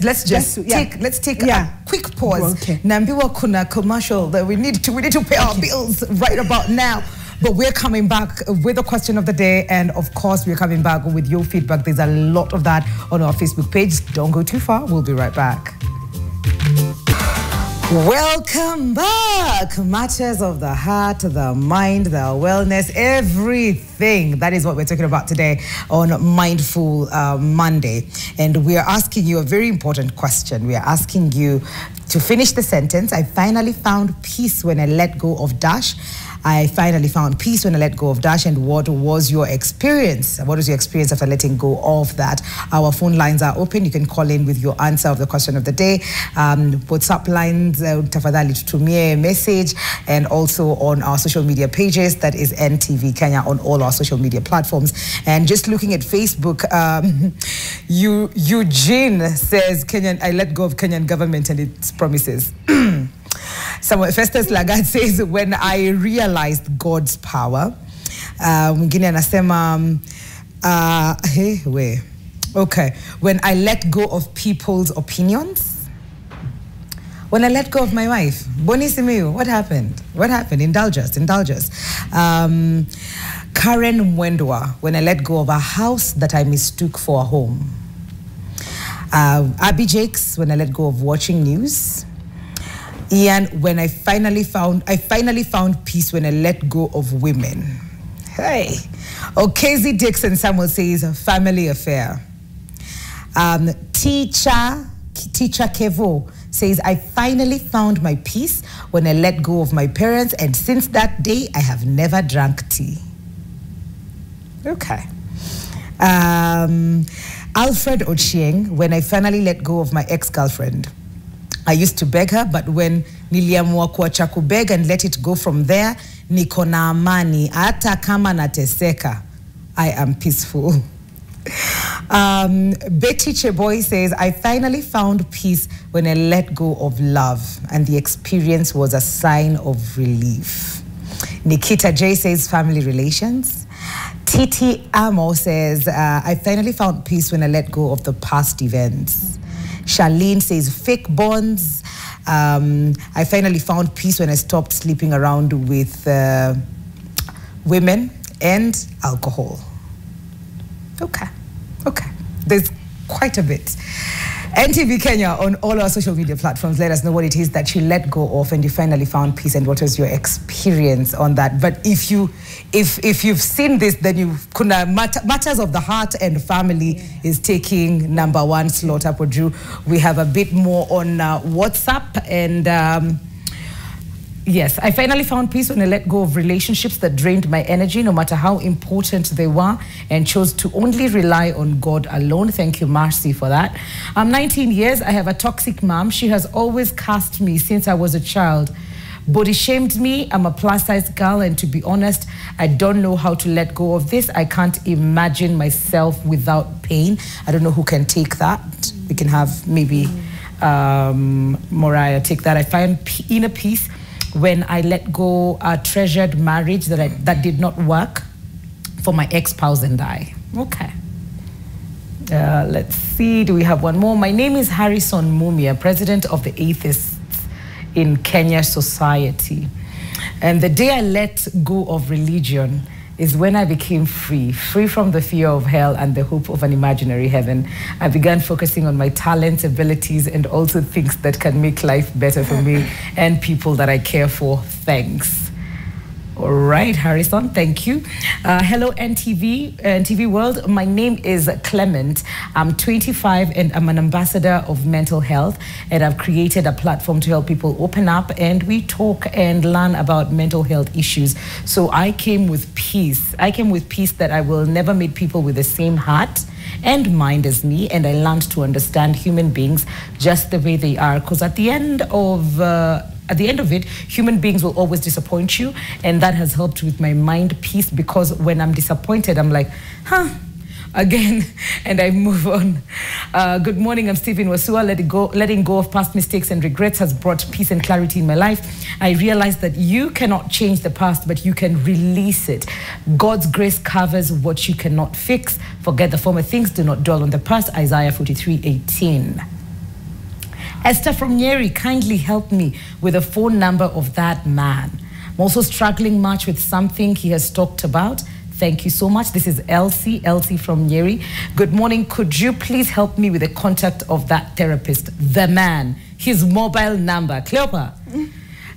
take a quick pause. Nambiwa kuna commercial that we need to pay our bills right about now. But we're coming back with the question of the day, and of course we're coming back with your feedback. There's a lot of that on our Facebook page. Don't go too far. We'll be right back. Welcome back. Matters of the heart, the mind, the wellness, everything. That is what we're talking about today on Mindful Monday. And we are asking you a very important question. We are asking you to finish the sentence. I finally found peace when I let go of dash. I finally found peace when I let go of dash. And what was your experience? What was your experience after letting go of that? Our phone lines are open. You can call in with your answer of the question of the day. WhatsApp lines, tafadhali tutumie message, and also on our social media pages. That is NTV Kenya on all our social media platforms. And just looking at Facebook, Eugene says, I let go of Kenyan government and its promises. Festus Lagat says, when I realized God's power. Mwingine anasema, when I let go of people's opinions. When I let go of my wife. Boni Simiu, what happened? What happened? Indulge us. Karen Mwendwa, when I let go of a house that I mistook for a home. Abby Jakes, when I let go of watching news. Ian, when I finally found peace when I let go of women. Hey. Okazi Dixon Samuel says, family affair. Teacher Kevo says, I finally found my peace when I let go of my parents, and since that day, I have never drank tea. Okay. Alfred Ochieng, when I finally let go of my ex-girlfriend. I used to beg her, but when niliamua kuacha kubeg and let it go from there, niko na amani, hata kama nateseka, I am peaceful. Betty Cheboy says, I finally found peace when I let go of love, and the experience was a sign of relief. Nikita J says, family relations. Titi Amo says, I finally found peace when I let go of the past events. Charlene says, fake bonds. I finally found peace when I stopped sleeping around with women and alcohol. Okay. There's quite a bit. NTV Kenya on all our social media platforms. Let us know what it is that you let go of and you finally found peace, and what was your experience on that. But if you've seen this, then matters of the heart and family is taking #1 slot up. We have a bit more on WhatsApp, and yes, I finally found peace when I let go of relationships that drained my energy, no matter how important they were, and chose to only rely on God alone. Thank you, Marcy, for that. I'm 19 years. I have a toxic mom. She has always cast me since I was a child. Body shamed me. I'm a plus-size girl, and to be honest, I don't know how to let go of this. I can't imagine myself without pain. I don't know who can take that. We can have maybe Moriah take that. I find inner peace when I let go a treasured marriage that did not work for my ex-spouse and I. Okay. Let's see, do we have one more? My name is Harrison Mumia, president of the Atheists in Kenya Society. And the day I let go of religion is when I became free from the fear of hell and the hope of an imaginary heaven. I began focusing on my talents, abilities, and also things that can make life better for me and people that I care for. Thanks. All right, Harrison, thank you. Hello, NTV World. My name is Clement. I'm 25 and I'm an ambassador of mental health, and I've created a platform to help people open up and we talk and learn about mental health issues. So I came with peace. I came with peace that I will never meet people with the same heart and mind as me, and I learned to understand human beings just the way they are, because at the end of it, human beings will always disappoint you, and that has helped with my mind peace, because when I'm disappointed, I'm like, again, and I move on. Good morning, I'm Stephen Wasua. Letting go of past mistakes and regrets has brought peace and clarity in my life. I realized that you cannot change the past, but you can release it. God's grace covers what you cannot fix. Forget the former things, do not dwell on the past. Isaiah 43:18. Esther from Nyeri, kindly help me with the phone number of that man. I'm also struggling much with something he has talked about. Thank you so much. This is Elsie from Nyeri. Good morning. Could you please help me with the contact of that therapist, the man, his mobile number? Cleopa.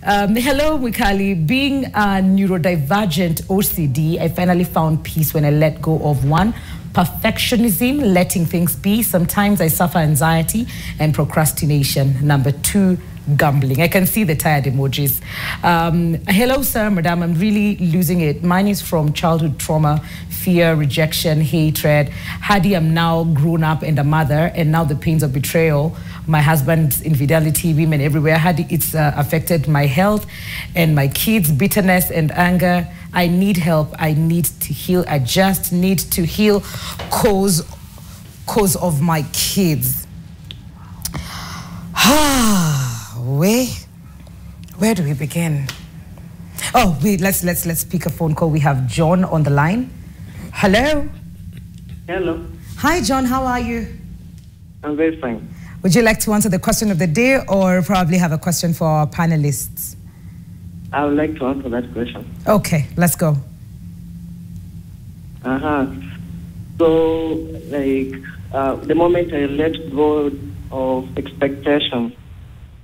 Hello, Wikali. Being a neurodivergent OCD, I finally found peace when I let go of one, perfectionism, letting things be. Sometimes I suffer anxiety and procrastination. #2, gambling. I can see the tired emojis. Hello, sir, madam. I'm really losing it. Mine is from childhood trauma, fear, rejection, hatred. Hadi, I'm now grown up and a mother, and now the pains of betrayal, my husband's infidelity, women everywhere. Hadi, it's affected my health and my kids, bitterness and anger. I need help. I need to heal. I just need to heal cause of my kids. Where do we begin? Oh, wait, let's pick a phone call. We have John on the line. Hello. Hello. Hi, John. How are you? I'm very fine. Would you like to answer the question of the day, or probably have a question for our panelists? I would like to answer that question. Okay, let's go. So, the moment I let go of expectation,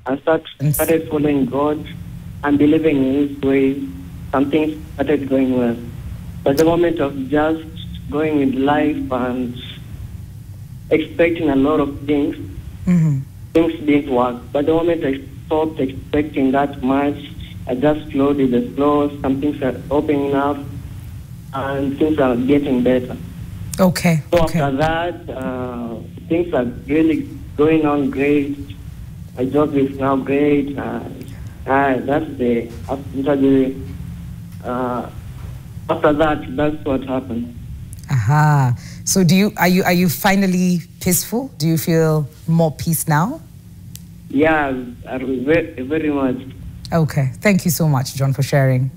I started following God and believing in His ways. Something started going well. But the moment of just going with life and expecting a lot of things, things didn't work. But the moment I stopped expecting that much, I just flowed with the flow. Some things are opening up and things are getting better. Okay. So after that, things are really going on great. My job is now great. That's the after that, that's what happened. Aha. So are you finally peaceful? Do you feel more peace now? Yeah, very, very much. Okay. Thank you so much, John, for sharing.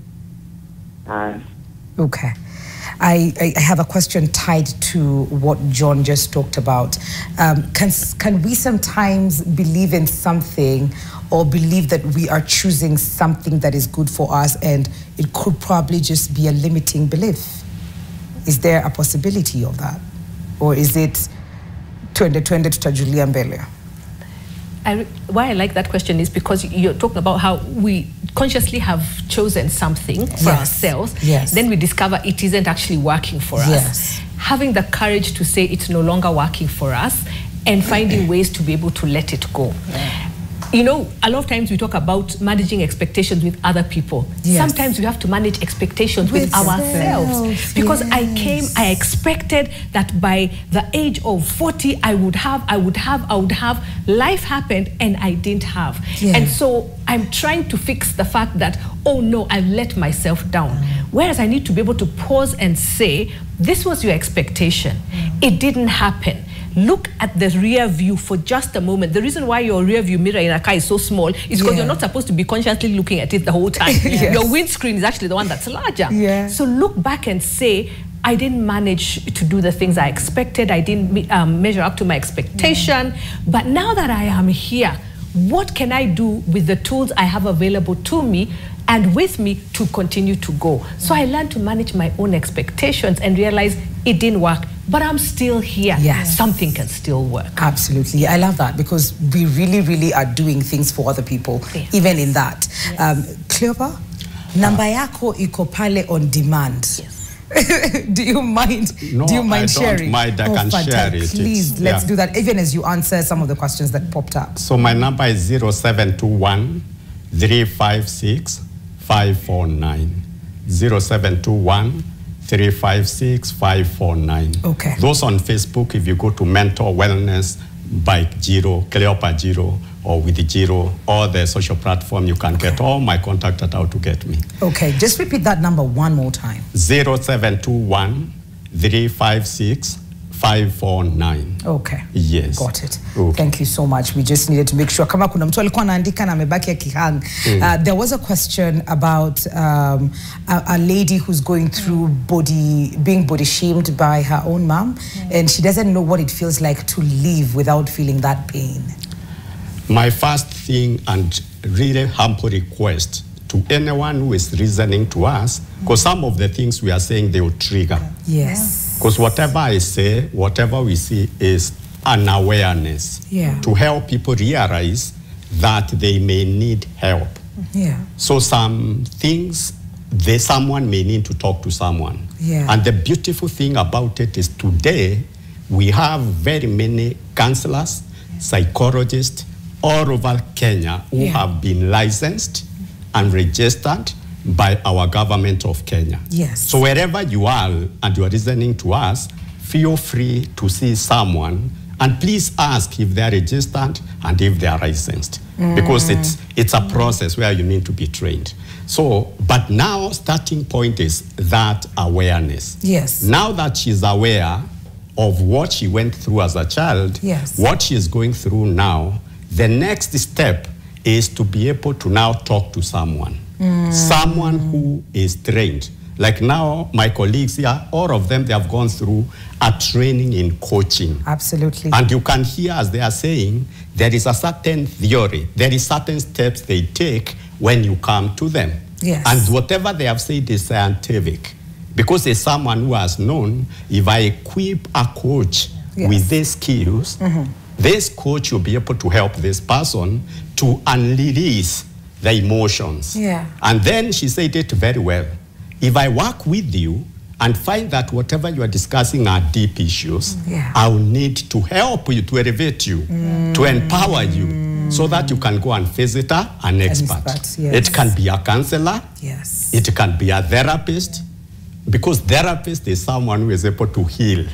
Okay. I have a question tied to what John just talked about. Can we sometimes believe in something or believe that we are choosing something that is good for us and it could probably just be a limiting belief? Is there a possibility of that? Or is it twende tutajulia mbele? Why I like that question is because you're talking about how we consciously have chosen something for ourselves. Yes. Then we discover it isn't actually working for us. Yes. Having the courage to say it's no longer working for us and finding ways to be able to let it go. Yeah. You know, a lot of times we talk about managing expectations with other people. Yes. Sometimes we have to manage expectations with ourselves. Because I expected that by the age of 40, I would have. Life happened and I didn't have. Yeah. And so I'm trying to fix the fact that, oh no, I've let myself down. Whereas I need to be able to pause and say, this was your expectation. It didn't happen. Look at the rear view for just a moment. The reason why your rear view mirror in a car is so small is because you're not supposed to be consciously looking at it the whole time. Yes. Your windscreen is actually the one that's larger. Yeah. So look back and say, I didn't manage to do the things I expected. I didn't measure up to my expectation. But now that I am here, what can I do with the tools I have available to me and with me to continue to go? So I learned to manage my own expectations and realize it didn't work, but I'm still here. Yes. Something can still work. Absolutely. I love that because we really, really are doing things for other people, even in that. Yes. Cleopa, namba yako iko pale on demand. Yes. Do you mind? No, do you mind sharing? I don't mind. I can share it. Please, let's do that, even as you answer some of the questions that popped up. So my number is 0721 356 549. 0721 356 549. Okay. Those on Facebook, if you go to Mental Wellness by Njiru, Cleopa Njiru, or with Njiru, or the social platform, you can get all my contact at how to get me. Okay, just repeat that number one more time. 0721 356 549. Okay. Yes. Got it. Okay. Thank you so much. We just needed to make sure. Kama kuna mtu alikuwa anaandika na amebaki akihang. There was a question about a lady who's going through being body shamed by her own mom, and she doesn't know what it feels like to live without feeling that pain. My first thing and really humble request to anyone who is listening to us, because some of the things we are saying, they will trigger. Yes. Because whatever I say, whatever we see is an awareness to help people realize that they may need help. Yeah. So some things, someone may need to talk to someone. Yeah. And the beautiful thing about it is today, we have very many counselors, psychologists all over Kenya who have been licensed and registered by our government of Kenya. Yes. So wherever you are and you are listening to us, feel free to see someone and please ask if they are registered and if they are licensed. Because it's a process where you need to be trained. So, but now starting point is that awareness. Yes. Now that she's aware of what she went through as a child, what she is going through now, the next step is to be able to now talk to someone. Someone who is trained. Like now, my colleagues here, all of them, they have gone through a training in coaching. Absolutely. And you can hear as they are saying, there is a certain theory, there is certain steps they take when you come to them. Yes. And whatever they have said is scientific. Because there's someone who has known, if I equip a coach with these skills, this coach will be able to help this person to unrelease the emotions. Yeah. And then she said it very well. If I work with you and find that whatever you are discussing are deep issues, I'll need to help you, to elevate you, to empower you, so that you can go and visit an expert. It can be a counselor. Yes. It can be a therapist. Because therapist is someone who is able to heal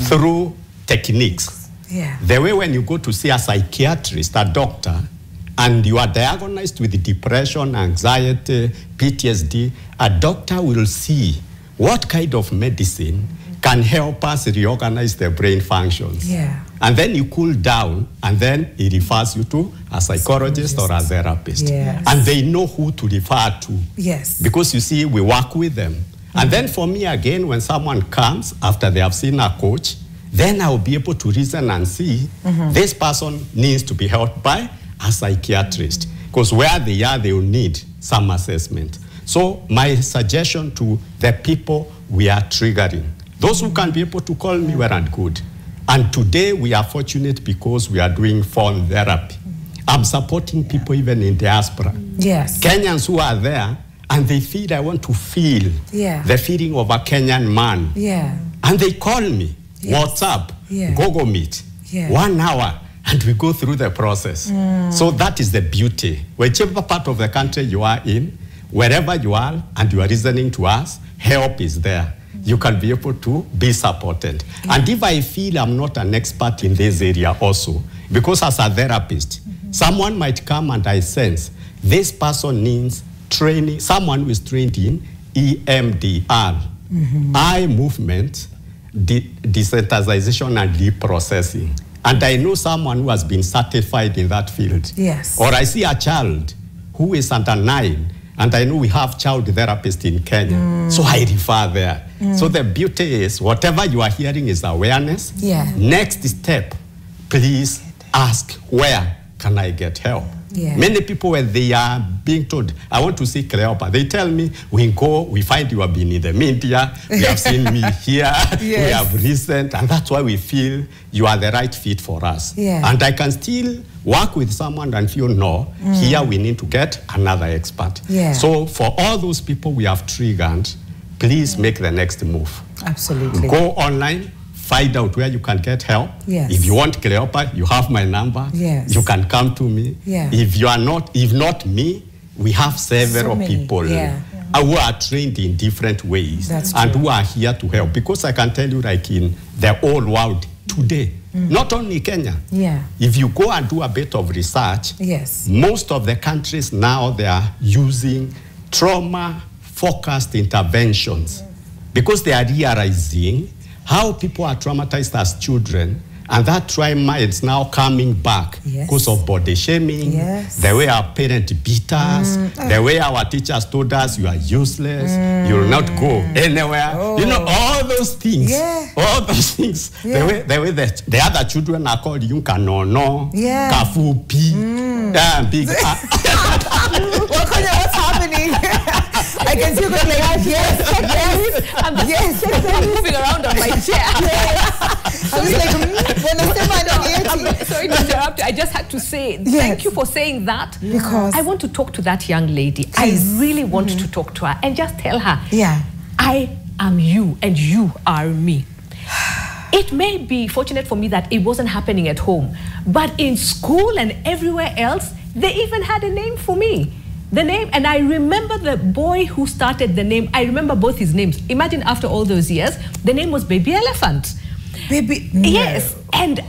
through techniques. Yeah. The way when you go to see a psychiatrist, a doctor, and you are diagnosed with depression, anxiety, PTSD, a doctor will see what kind of medicine can help us reorganize the brain functions. Yeah. And then you cool down, and then he refers you to a psychologist or a therapist. Yes. And they know who to refer to. Yes. Because you see, we work with them. And then for me, again, when someone comes after they have seen a coach, then I'll be able to reason and see this person needs to be helped by a psychiatrist. Because where they are, they will need some assessment. So my suggestion to the people we are triggering, those who can be able to call me weren't good. And today we are fortunate because we are doing phone therapy. I'm supporting people even in diaspora. Yes. Kenyans who are there, and they feel I want to feel the feeling of a Kenyan man. Yeah. And they call me, WhatsApp, Google Meet, 1 hour, and we go through the process. So that is the beauty. Whichever part of the country you are in, wherever you are, and you are listening to us, help is there. You can be able to be supported. And if I feel I'm not an expert in this area also, because as a therapist, someone might come and I sense this person needs training, someone who is trained in EMDR, eye movement, desensitization and reprocessing. And I know someone who has been certified in that field. Yes. Or I see a child who is under 9, and I know we have child therapists in Kenya. So I refer there. So the beauty is, whatever you are hearing is awareness. Yeah. Next step, please ask, where can I get help? Yeah. Many people, when they are being told, I want to see Cleopa, they tell me, we go, we find you have been in the media, we have seen me here, we have listened, and that's why we feel you are the right fit for us. Yeah. And I can still work with someone and feel, no, here we need to get another expert. Yeah. So for all those people we have triggered, please make the next move. Absolutely. Go online, find out where you can get help. Yes. If you want Cleopa, you have my number. Yes. You can come to me. Yeah. If you are not, if not me, we have several people who are trained in different ways. That's and true. who are here to help. Because I can tell you, like in the whole world today, not only Kenya. Yeah. If you go and do a bit of research, Yes. most of the countries now, they are using trauma-focused interventions because they are realizing how people are traumatized as children, and that trauma is now coming back because of body shaming, the way our parents beat us, the way our teachers told us you are useless, you will not go anywhere. You know, all those things. All those things. The way that the other children are called you kanono, kafupi, big. Wakonyo, what's happening? I can see you going like, yes. I'm moving around on my chair. I was like, I'm sorry to interrupt you. I just had to say, thank you for saying that. Because I want to talk to that young lady. I really want to talk to her and just tell her, I am you and you are me. It may be fortunate for me that it wasn't happening at home, but in school and everywhere else, they even had a name for me. The name, and I remember the boy who started the name. I remember both his names. Imagine after all those years, the name was Baby Elephant. Baby, yes, and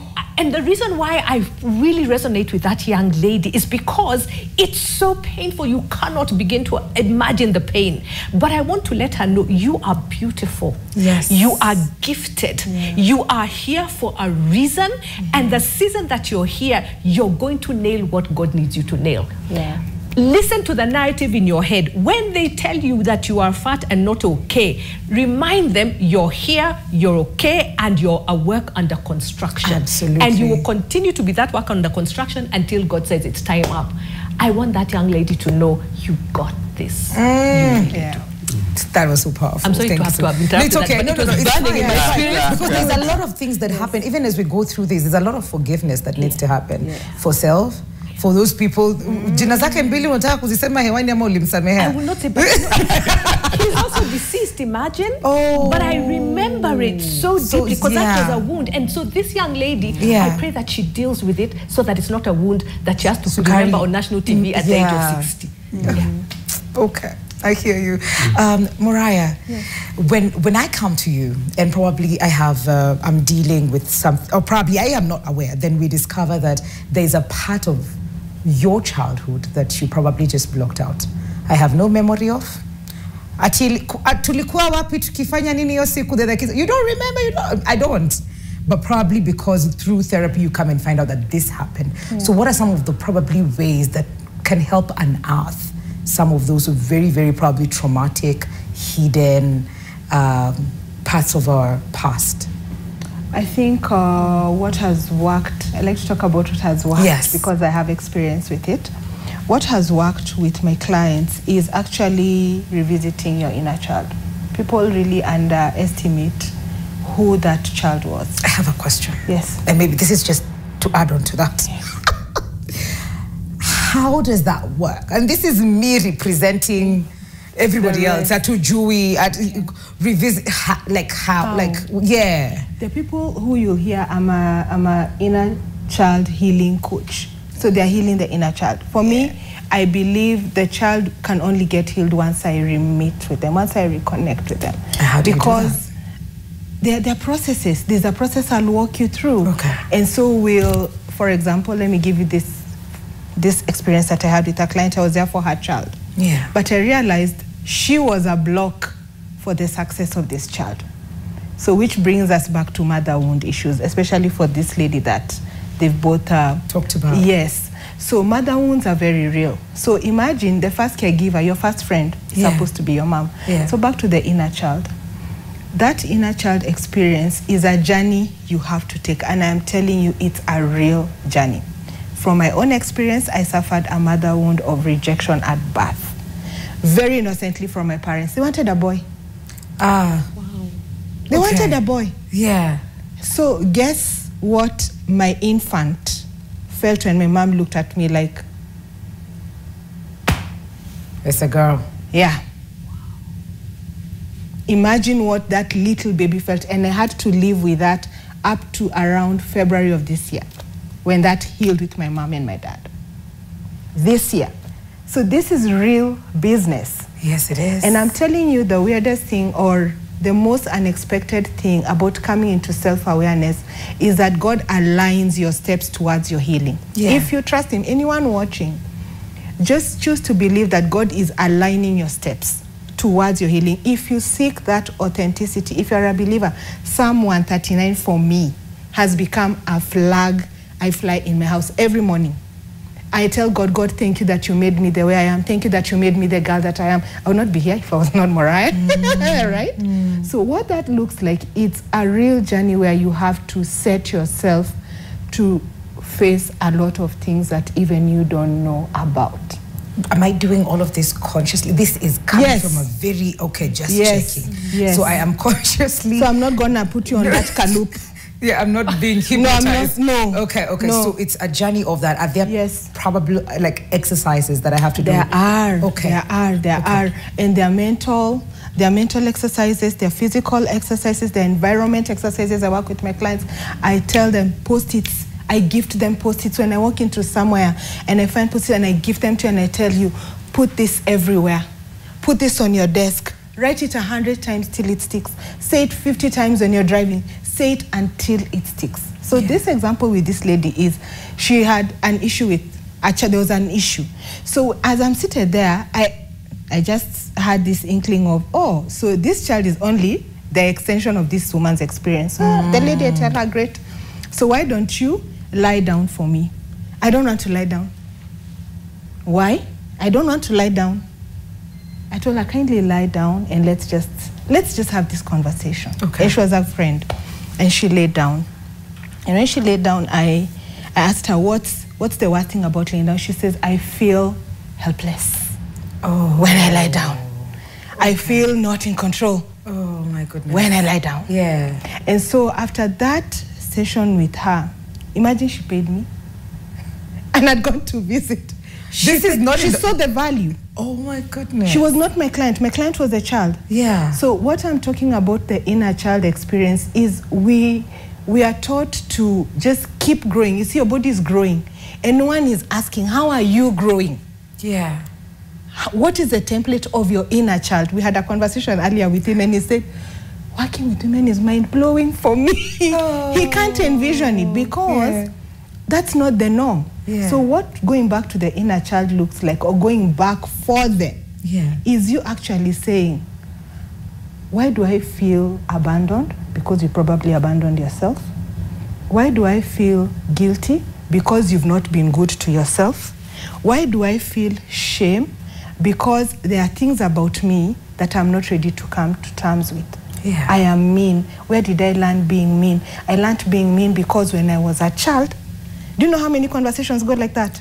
the reason why I really resonate with that young lady is because it's so painful. You cannot begin to imagine the pain. But I want to let her know you are beautiful. Yes. You are gifted. You are here for a reason. And the season that you're here, you're going to nail what God needs you to nail. Listen to the narrative in your head. When they tell you that you are fat and not okay, remind them you're here, you're okay, and you're a work under construction. Absolutely. And you will continue to be that work under construction until God says it's time up. I want that young lady to know you got this. You really do. That was so powerful. I'm sorry to have interrupted. It's okay. That, but no, it's burning in my spirit. Because there's a lot of things that happen, even as we go through this, there's a lot of forgiveness that needs to happen for self. For those people, jina zake mbili unataka kuzisema hewani ama ulimsamehea? I will not say, but he's also deceased, imagine. But I remember it so deeply because that was a wound. And so this young lady, I pray that she deals with it so that it's not a wound that she has to remember on national TV at the age of 60. Okay. I hear you. Moriah, when I come to you, and probably I have, I'm dealing with some, or probably I am not aware, then we discover that there's a part of your childhood that you probably just blocked out. I have no memory of. tulikuwa wapi tukifanya nini hiyo siku? You don't remember? You don't. I don't. But probably because through therapy you come and find out that this happened. Yeah. So what are some of the probably ways that can help unearth some of those very, very probably traumatic, hidden parts of our past? I think what has worked, I like to talk about what has worked, yes, because I have experience with it. What has worked with my clients is actually revisiting your inner child. People really underestimate who that child was. I have a question. Yes. And maybe this is just to add on to that. How does that work? And this is me representing everybody else at Ujui, at revisit, like how, like, yeah. The people who you hear, I'm a inner child healing coach. So they're healing the inner child. For me, I believe the child can only get healed once I re-meet with them, once I reconnect with them. How do you do that? There are processes. There's a process I'll walk you through. Okay. And so we'll, for example, let me give you this experience that I had with a client. I was there for her child. Yeah. But I realized she was a block for the success of this child. So which brings us back to mother wound issues, especially for this lady that they've both talked about. Yes. So mother wounds are very real. So imagine the first caregiver, your first friend, is supposed to be your mom. Yeah. So back to the inner child. That inner child experience is a journey you have to take. And I'm telling you, it's a real journey. From my own experience, I suffered a mother wound of rejection at birth. Very innocently from my parents. They wanted a boy. Wow. They wanted a boy. Yeah. So guess what my infant felt when my mom looked at me like, it's a girl. Yeah. Imagine what that little baby felt. And I had to live with that up to around February of this year, when that healed with my mom and my dad. This year. So this is real business. Yes, it is. And I'm telling you, the weirdest thing or the most unexpected thing about coming into self-awareness is that God aligns your steps towards your healing. Yeah. If you trust him, anyone watching, just choose to believe that God is aligning your steps towards your healing. If you seek that authenticity, if you're a believer, Psalm 139 for me has become a flag I fly in my house every morning. I tell God, God, thank you that you made me the way I am. Thank you that you made me the girl that I am. I would not be here if I was not Moriah, right? So what that looks like, it's a real journey where you have to set yourself to face a lot of things that even you don't know about. Am I doing all of this consciously? This is coming from a very, just checking. Yes. So I am consciously. So I'm not going to put you on that loop. Yeah, I'm not being hypnotized. No. Okay. No. So it's a journey of that. Are there probably like exercises that I have to do? There are. Okay. There are. And they're mental exercises, they're physical exercises, they're environment exercises. I work with my clients. I tell them post-its. I gift them post-its when I walk into somewhere and I find post-its and I give them to you and I tell you, put this everywhere. Put this on your desk. Write it 100 times till it sticks. Say it 50 times when you're driving. Say it until it sticks. So this example with this lady is she had an issue with, actually there was an issue. So as I'm seated there, I just had this inkling of, so this child is only the extension of this woman's experience. The lady, I tell her, great. So why don't you lie down for me? I don't want to lie down. Why? I don't want to lie down. I told her, kindly lie down and let's just have this conversation. Okay. And she was a friend. And she laid down. And when she laid down, I asked her, what's the worst thing about laying down? She says, I feel helpless. When I lie down. I feel not in control. Oh, my goodness. When I lie down. Yeah. And so after that session with her, imagine she paid me. And I'd gone to visit. She saw the value. Oh, my goodness. She was not my client. My client was a child. Yeah. So what I'm talking about, the inner child experience, is we are taught to just keep growing. You see, your body is growing. And no one is asking, how are you growing? Yeah. What is the template of your inner child? We had a conversation earlier with him and he said, working with women is mind-blowing for me. He can't envision it because that's not the norm. Yeah. So what going back to the inner child looks like, or going back for them, is you actually saying, why do I feel abandoned? Because you probably abandoned yourself. Why do I feel guilty? Because you've not been good to yourself. Why do I feel shame? Because there are things about me that I'm not ready to come to terms with. I am mean. Where did I learn being mean? I learned being mean because when I was a child, do you know how many conversations go like that?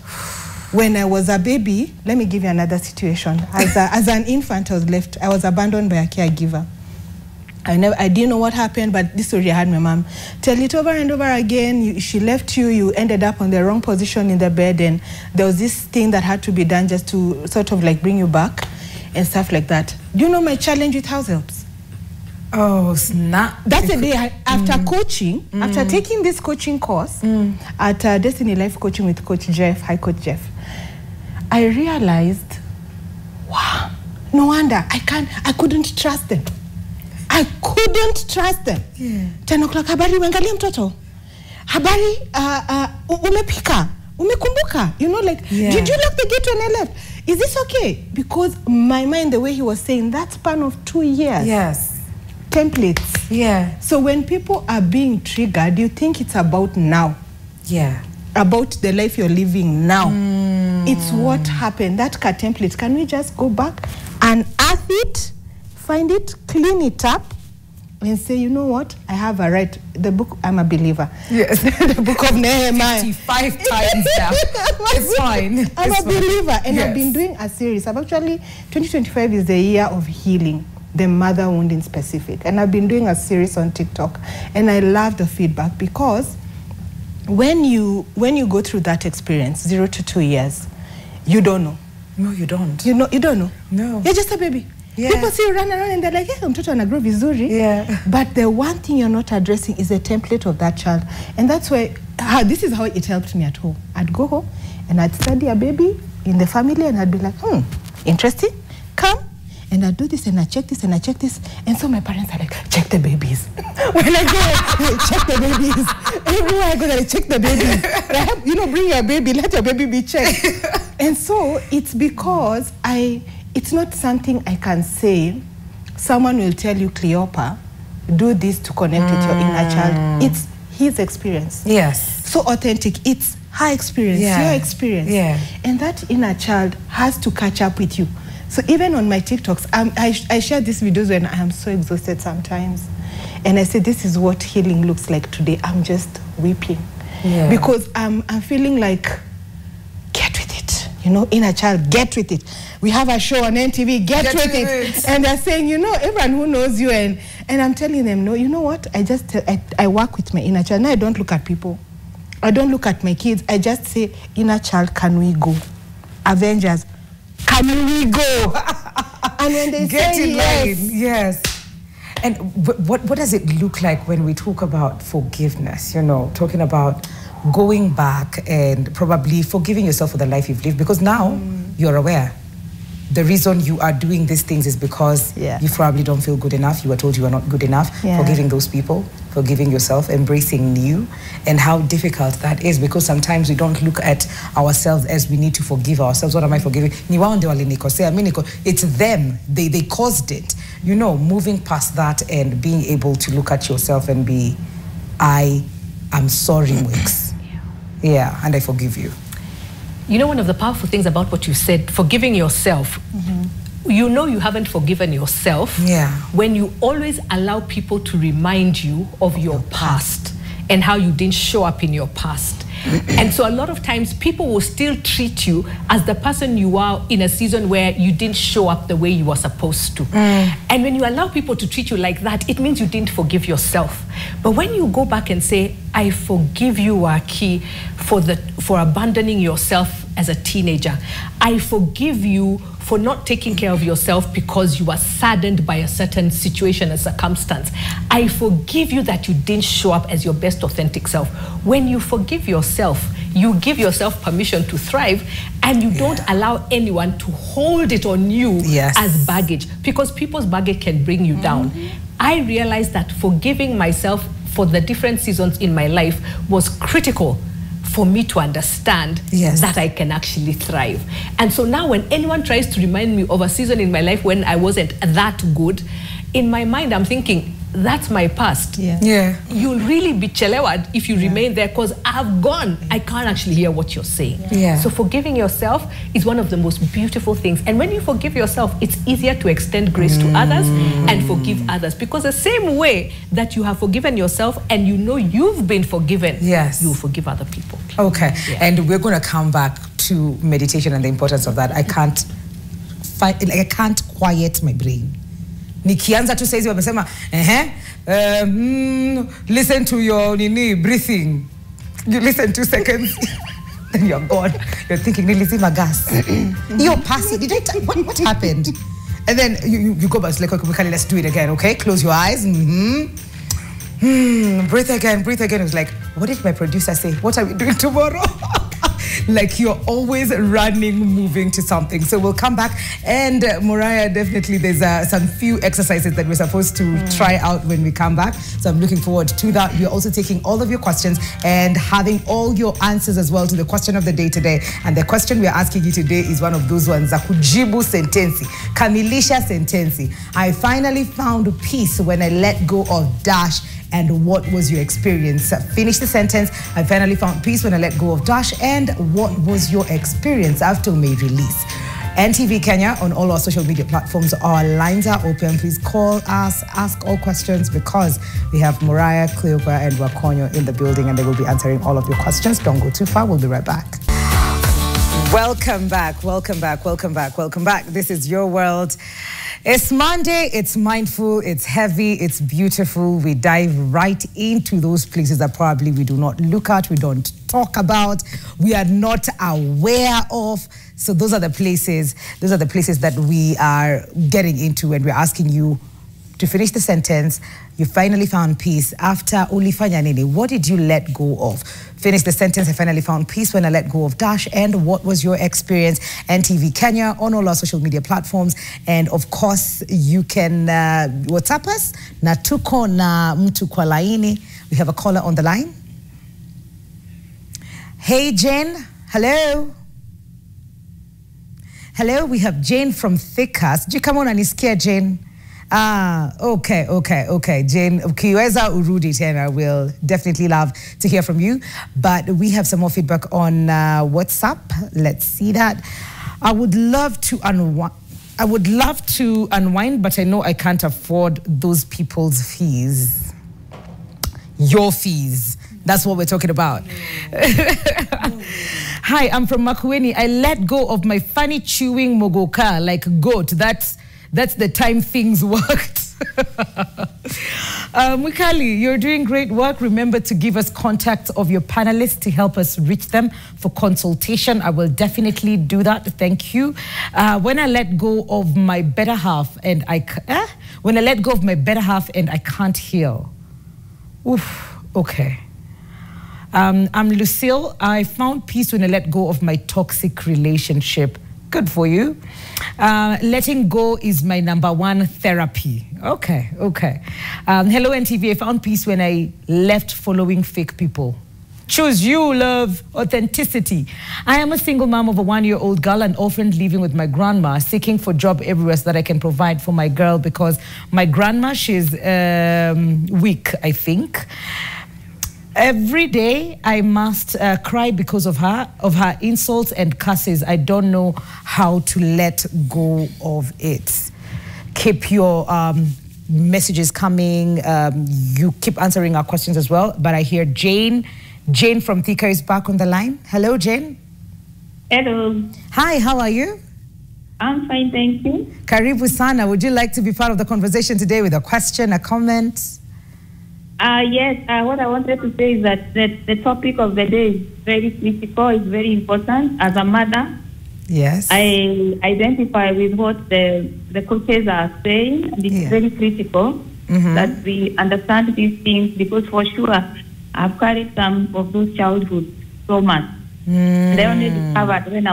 When I was a baby, let me give you another situation. As an infant, I was abandoned by a caregiver. I didn't know what happened, but this story I had my mom tell it over and over again. She left you, you ended up on the wrong position in the bed, and there was this thing that had to be done just to sort of like bring you back and stuff like that. Do you know my challenge with house helps? Oh, snap. That's the day after coaching, after taking this coaching course at Destiny Life Coaching with Coach Jeff, Hi Coach Jeff, I realized, wow, no wonder I couldn't trust them. I couldn't trust them. 10 o'clock, habari uangalia mtoto. Habari umepika, umekumbuka. You know, like, did you lock the gate when I left? Is this okay? Because my mind, the way he was saying, that span of 2 years. Templates. So when people are being triggered, you think it's about now. About the life you're living now. It's what happened. That template. Can we just go back and earth it? Find it, clean it up, and say, you know what? I have a right. The book, I'm a believer. The book of Nehemiah. 55 times now. It's fine. I'm a believer, and I've been doing a series. 2025 is the year of healing, the mother wound in specific. And I've been doing a series on TikTok, and I love the feedback because when you go through that experience, 0 to 2 years, you don't know. No, you don't. You don't know. No. You're just a baby. People see you run around and they're like, yeah, mtoto anagrow vizuri. But the one thing you're not addressing is the template of that child. And that's why, this is how it helped me at home. I'd go home and I'd study a baby in the family and I'd be like, interesting, come. And I'd do this and I check this and I check this. And so my parents are like, check the babies. When I go, check the babies. Everywhere I go, I check the babies. You know, bring your baby, let your baby be checked. And so it's because it's not something I can say. Someone will tell you, Cleopa, do this to connect with your inner child. It's his experience. So authentic. It's her experience, your experience. And that inner child has to catch up with you. So even on my TikToks, I share these videos when I am so exhausted sometimes. And I say, this is what healing looks like today. I'm just weeping. Because I'm feeling like, get with it. You know, inner child, get with it. We have a show on NTV, get with it. And they're saying, you know, everyone who knows you. And I'm telling them, no, you know what? I work with my inner child. Now I don't look at people. I don't look at my kids. I just say, inner child, can we go? Avengers, can we go? And when they say yes. And what does it look like when we talk about forgiveness? You know, talking about going back and probably forgiving yourself for the life you've lived, because now you're aware. The reason you are doing these things is because you probably don't feel good enough. You were told you are not good enough. Forgiving those people, forgiving yourself, embracing new, and how difficult that is, because sometimes we don't look at ourselves as we need to forgive ourselves. What am I forgiving? It's them. They caused it. You know, moving past that and being able to look at yourself and be, I am sorry, Wix. And I forgive you. You know, one of the powerful things about what you said, forgiving yourself, you know you haven't forgiven yourself when you always allow people to remind you of your past and how you didn't show up in your past. And so a lot of times people will still treat you as the person you are in a season where you didn't show up the way you were supposed to. And when you allow people to treat you like that, it means you didn't forgive yourself. But when you go back and say, I forgive you, Waki, for abandoning yourself as a teenager. I forgive you for not taking care of yourself because you were saddened by a certain situation and circumstance. I forgive you that you didn't show up as your best authentic self. When you forgive yourself, you give yourself permission to thrive, and you don't allow anyone to hold it on you as baggage, because people's baggage can bring you down. I realized that forgiving myself for the different seasons in my life was critical for me to understand that I can actually thrive. And so now when anyone tries to remind me of a season in my life when I wasn't that good, in my mind I'm thinking, that's my past. You'll really be chelewed if you remain there, because I've gone. I can't actually hear what you're saying. So forgiving yourself is one of the most beautiful things. And when you forgive yourself, it's easier to extend grace to others and forgive others. Because the same way that you have forgiven yourself and you know you've been forgiven, you'll forgive other people. Okay. And we're going to come back to meditation and the importance of that. I can't quiet my brain. Nikianza tu saizi wamesema listen to your breathing. You listen 2 seconds, then you're gone. You're thinking, nilizima gas. You're passing. What happened? And then you go back. It's like, okay, let's do it again, okay? Close your eyes. Breathe again, breathe again. It was like, what did my producer say? What are we doing tomorrow? Like you're always running, moving to something. So we'll come back. And Moriah, definitely there's some few exercises that we're supposed to try out when we come back. So I'm looking forward to that. We're also taking all of your questions and having all your answers as well to the question of the day today. And the question we're asking you today is one of those ones. Za kujibu sentensi, kamilisha sentensi. I finally found peace when I let go of dash. And what was your experience? Finish the sentence. I finally found peace when I let go of dash. And what was your experience after May release? NTV Kenya on all our social media platforms. Our lines are open. Please call us, ask all questions, because we have Moriah, Cleopa, and Wakonyo in the building, and they will be answering all of your questions. Don't go too far. We'll be right back. Welcome back. Welcome back. Welcome back. Welcome back. This is Your World. It's Monday, it's mindful, it's heavy, it's beautiful. We dive right into those places that probably we do not look at, we don't talk about, we are not aware of. So those are the places that we are getting into, and we're asking you to finish the sentence. You finally found peace after ulifanya nini? What did you let go of? Finish the sentence. I finally found peace when I let go of dash. And what was your experience? NTV Kenya on all our social media platforms. And of course, you can WhatsApp us. Na tuko na mtu kwa laini. We have a caller on the line. Hey, Jane. Hello. Hello, we have Jane from Thickas. Do you come on and scare Jane? Okay. Jane, ukiweza urudi tena, we'll definitely love to hear from you. But we have some more feedback on WhatsApp. Let's see that. I would love to unwind, but I know I can't afford those people's fees. Your fees. That's what we're talking about. Hi, I'm from Makueni. I let go of my funny chewing mogoka like goat. That's the time things worked. Mikali, you're doing great work. Remember to give us contacts of your panelists to help us reach them for consultation. I will definitely do that. Thank you. When I let go of my better half and I can't heal. Oof. Okay. I'm Lucille. I found peace when I let go of my toxic relationship. Good for you. Letting go is my #1 therapy. Okay. Hello, NTV. I found peace when I left following fake people. Choose you, love, authenticity. I am a single mom of a 1-year-old girl and orphaned, living with my grandma, seeking for job everywhere so that I can provide for my girl, because my grandma, she's weak, I think. Every day I must cry because of her insults and curses. I don't know how to let go of it. Keep your messages coming. You keep answering our questions as well. But I hear Jane from Thika is back on the line. Hello, Jane. Hello. Hi, how are you? I'm fine, thank you. Karibu sana. Would you like to be part of the conversation today with a question, a comment? Yes, what I wanted to say is that the topic of the day is very critical, it's very important. As a mother, yes, I identify with what the coaches are saying, and it's very critical that we understand these things, because for sure I've carried some of those childhood traumas. They only discovered when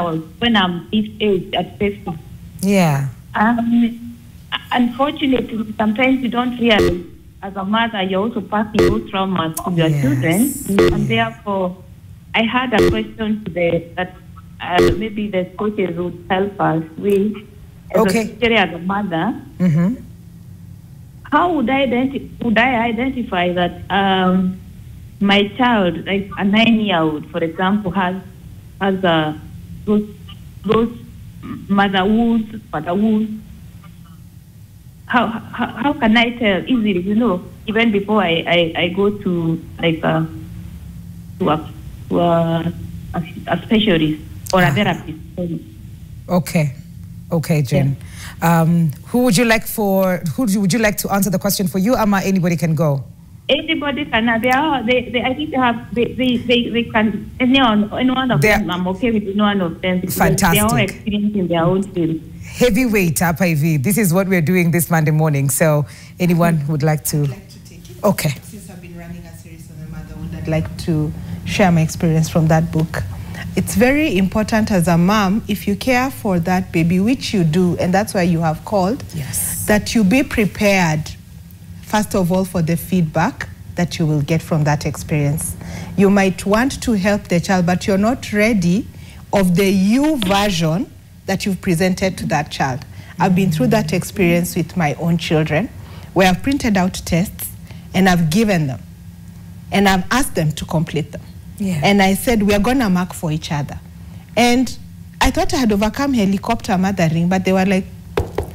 I'm this age at 50. Yeah. Unfortunately, sometimes you don't realize. As a mother, you're also passing those traumas to your children, and therefore I had a question today that maybe the coaches would help us with. Especially as a mother, how would I identify that my child, like a 9-year-old, for example, has those mother wounds, father wounds? How can I tell easily? You know, even before I go to like a specialist or a therapist. Okay, Jen. Yeah. Who would you like to answer the question for you, Ama? Anybody can go. Anybody can. I think they can. Any one of them. I'm okay with any one of them. Fantastic. They are all experiencing their own field. Heavyweight, Apa IV. This is what we're doing this Monday morning. So, anyone would like to? I'd like to take it. Okay. Since I've been running a series on the motherhood, I'd like to share my experience from that book. It's very important as a mom, if you care for that baby, which you do, and that's why you have called, yes, that you be prepared, first of all, for the feedback that you will get from that experience. You might want to help the child, but you're not ready of the you version that you've presented to that child. I've been through that experience with my own children, where I've printed out tests, and I've given them, and I've asked them to complete them. Yeah. And I said, we're going to mark for each other. And I thought I had overcome helicopter mothering, but they were like,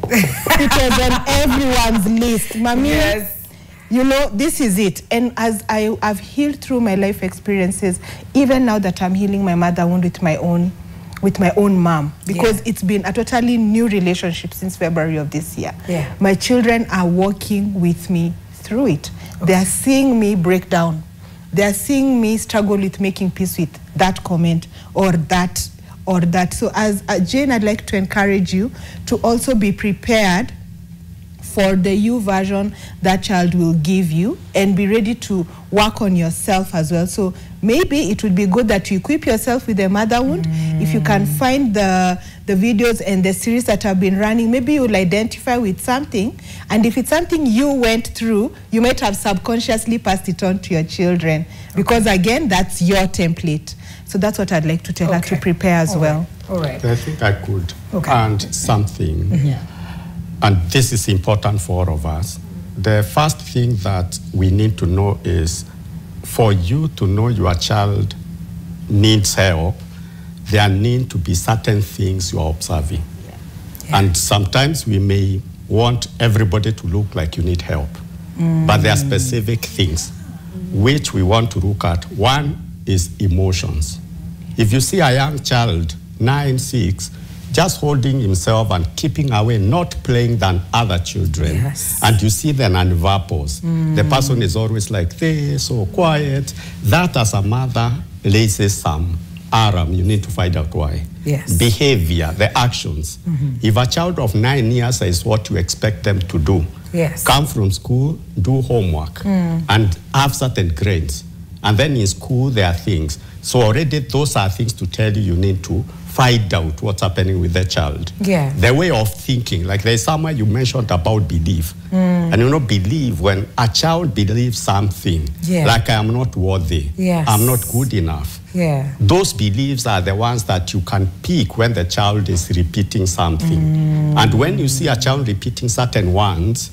it was on everyone's list. Mommy, yes, you know, this is it. And as I've healed through my life experiences, even now that I'm healing my mother wound with my own mom, because it's been a totally new relationship since February of this year. Yeah. My children are walking with me through it. Okay. They are seeing me break down. They're seeing me struggle with making peace with that comment or that. So as Jane, I'd like to encourage you to also be prepared for the you version that child will give you, and be ready to work on yourself as well. So maybe it would be good that you equip yourself with a mother wound. If you can find the videos and the series that have been running, maybe you'll identify with something. And if it's something you went through, you might have subconsciously passed it on to your children. Because again, that's your template. So that's what I'd like to tell her to prepare as well. All right. I think I could add something. And this is important for all of us. The first thing that we need to know is, for you to know your child needs help, there need to be certain things you are observing. Yeah. And sometimes we may want everybody to look like you need help. But there are specific things which we want to look at. One is emotions. If you see a young child, 9, 6, just holding himself and keeping away, not playing than other children, and you see the non-verbals, the person is always like this, so quiet. That, as a mother, raises some alarm. You need to find out why. Yes. Behavior, the actions. If a child of 9 years is what you expect them to do, come from school, do homework, and have certain grades, and then in school there are things. So already those are things to tell you need to find out what's happening with the child. Yeah. The way of thinking, like there's somewhere you mentioned about belief. And you know, believe, when a child believes something, like I am not worthy, I'm not good enough. Those beliefs are the ones that you can pick when the child is repeating something. And when you see a child repeating certain ones,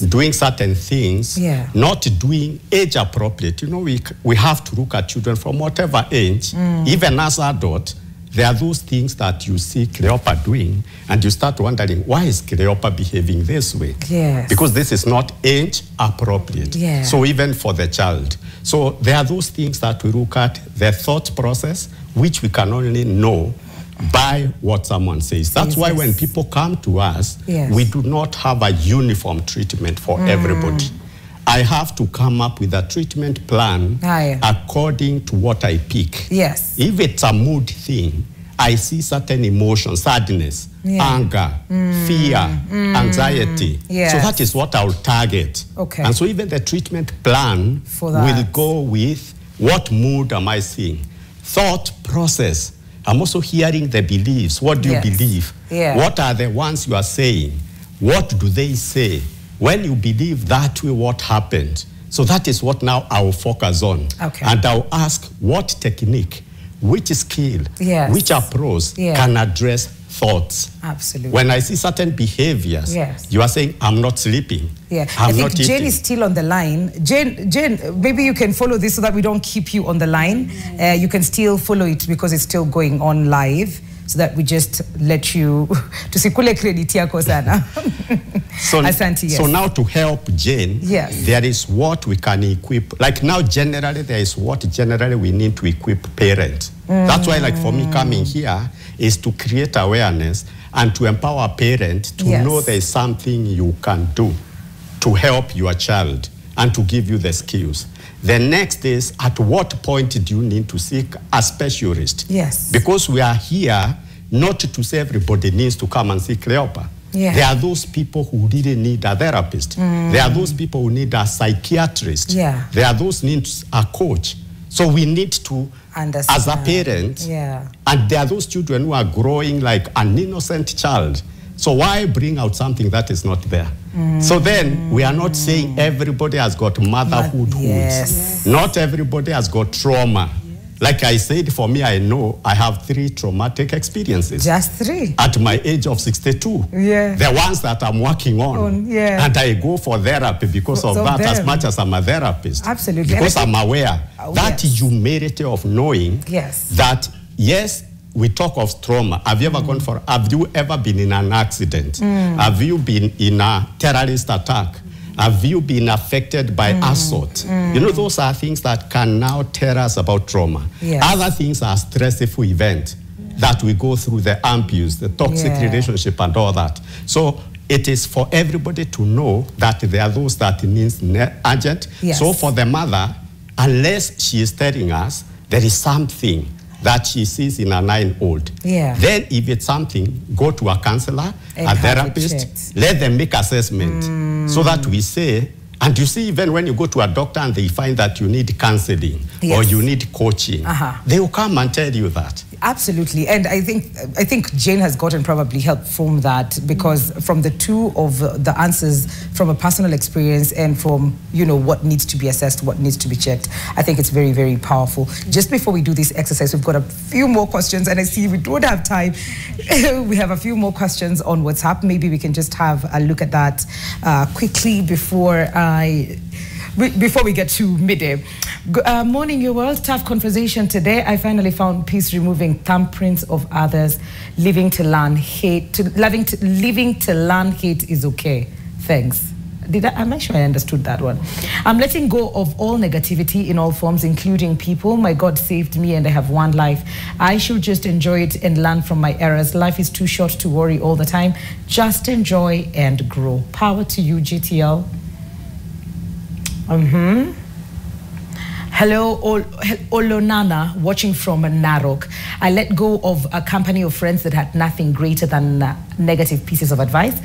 doing certain things, not doing age appropriate, you know, we have to look at children from whatever age, even as adults. There are those things that you see Cleopa doing, and you start wondering, why is Cleopa behaving this way? Because this is not age appropriate. So even for the child. So there are those things that we look at, the thought process, which we can only know by what someone says. That's why when people come to us, we do not have a uniform treatment for everybody. I have to come up with a treatment plan according to what I pick. If it's a mood thing, I see certain emotions, sadness, anger, fear, anxiety. So that is what I'll target. And so even the treatment plan will go with what mood am I seeing. Thought process. I'm also hearing the beliefs. What do you believe? What are the ones you are saying? What do they say? When you believe that way, what happened? So that is what now I will focus on. And I'll ask, what technique which skill, which approach can address thoughts. Absolutely. When I see certain behaviors, you are saying, I'm not sleeping. I think Jane is still on the line. Jane, maybe you can follow this so that we don't keep you on the line. You can still follow it because it's still going on live, so that we just let you to sikule credit yako sana. So now to help Jane, there is what we can equip. Like now generally there is what generally we need to equip parents. That's why like for me coming here is to create awareness and to empower parents to know there is something you can do to help your child and to give you the skills. The next is, at what point do you need to seek a specialist? Because we are here not to say everybody needs to come and see Cleopa. There are those people who really need a therapist. There are those people who need a psychiatrist. There are those who need a coach. So we need to understand, as a parent, and there are those children who are growing like an innocent child. So why bring out something that is not there? So then we are not saying everybody has got motherhood wounds. Not everybody has got trauma. Like I said, for me, I know I have 3 traumatic experiences. Just 3? At my age of 62. The ones that I'm working on. And I go for therapy because of that, as much as I'm a therapist. Absolutely. Because I'm aware that humility of knowing that, yes, we talk of trauma. Have you ever gone for, have you ever been in an accident? Have you been in a terrorist attack? Have you been affected by assault? You know, those are things that can now tell us about trauma. Other things are stressful events that we go through, the abuse, the toxic relationship and all that. So it is for everybody to know that there are those that means urgent. So for the mother, unless she is telling us there is something that she sees in a 9-year-old. Then if it's something, go to a counselor, a therapist, let them make assessment so that we say, and you see, even when you go to a doctor and they find that you need counseling or you need coaching, they will come and tell you that. Absolutely. And I think Jane has gotten probably help from that, because from the 2 of the answers from a personal experience and from, you know, what needs to be assessed, what needs to be checked, I think it's very, very powerful. Just before we do this exercise, we've got a few more questions, and I see we don't have time. We have a few more questions on WhatsApp. Maybe we can just have a look at that quickly before we get to midday. Morning, your world. Tough conversation today. I finally found peace removing thumbprints of others. Living to learn hate. Living to learn hate is okay. Thanks. I'm not sure I understood that one. I'm letting go of all negativity in all forms, including people. My God saved me and I have one life. I should just enjoy it and learn from my errors. Life is too short to worry all the time. Just enjoy and grow. Power to you, GTL. Hello, Olonana, watching from Narok. I let go of a company of friends that had nothing greater than negative pieces of advice.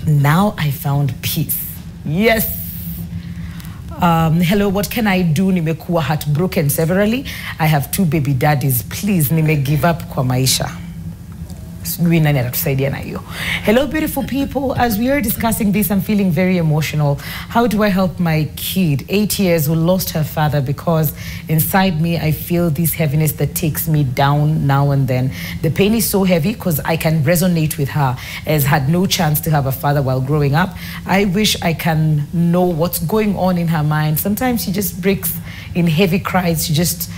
Now I found peace. Yes. Hello, what can I do? Nimekuwa heartbroken severally. I have 2 baby daddies. Please, nime give up kwa maisha. Hello, beautiful people. As we are discussing this, I'm feeling very emotional. How do I help my kid, 8 years, who lost her father? Because inside me, I feel this heaviness that takes me down now and then. The pain is so heavy because I can resonate with her, as had no chance to have a father while growing up. I wish I can know what's going on in her mind. Sometimes she just breaks in heavy cries. She just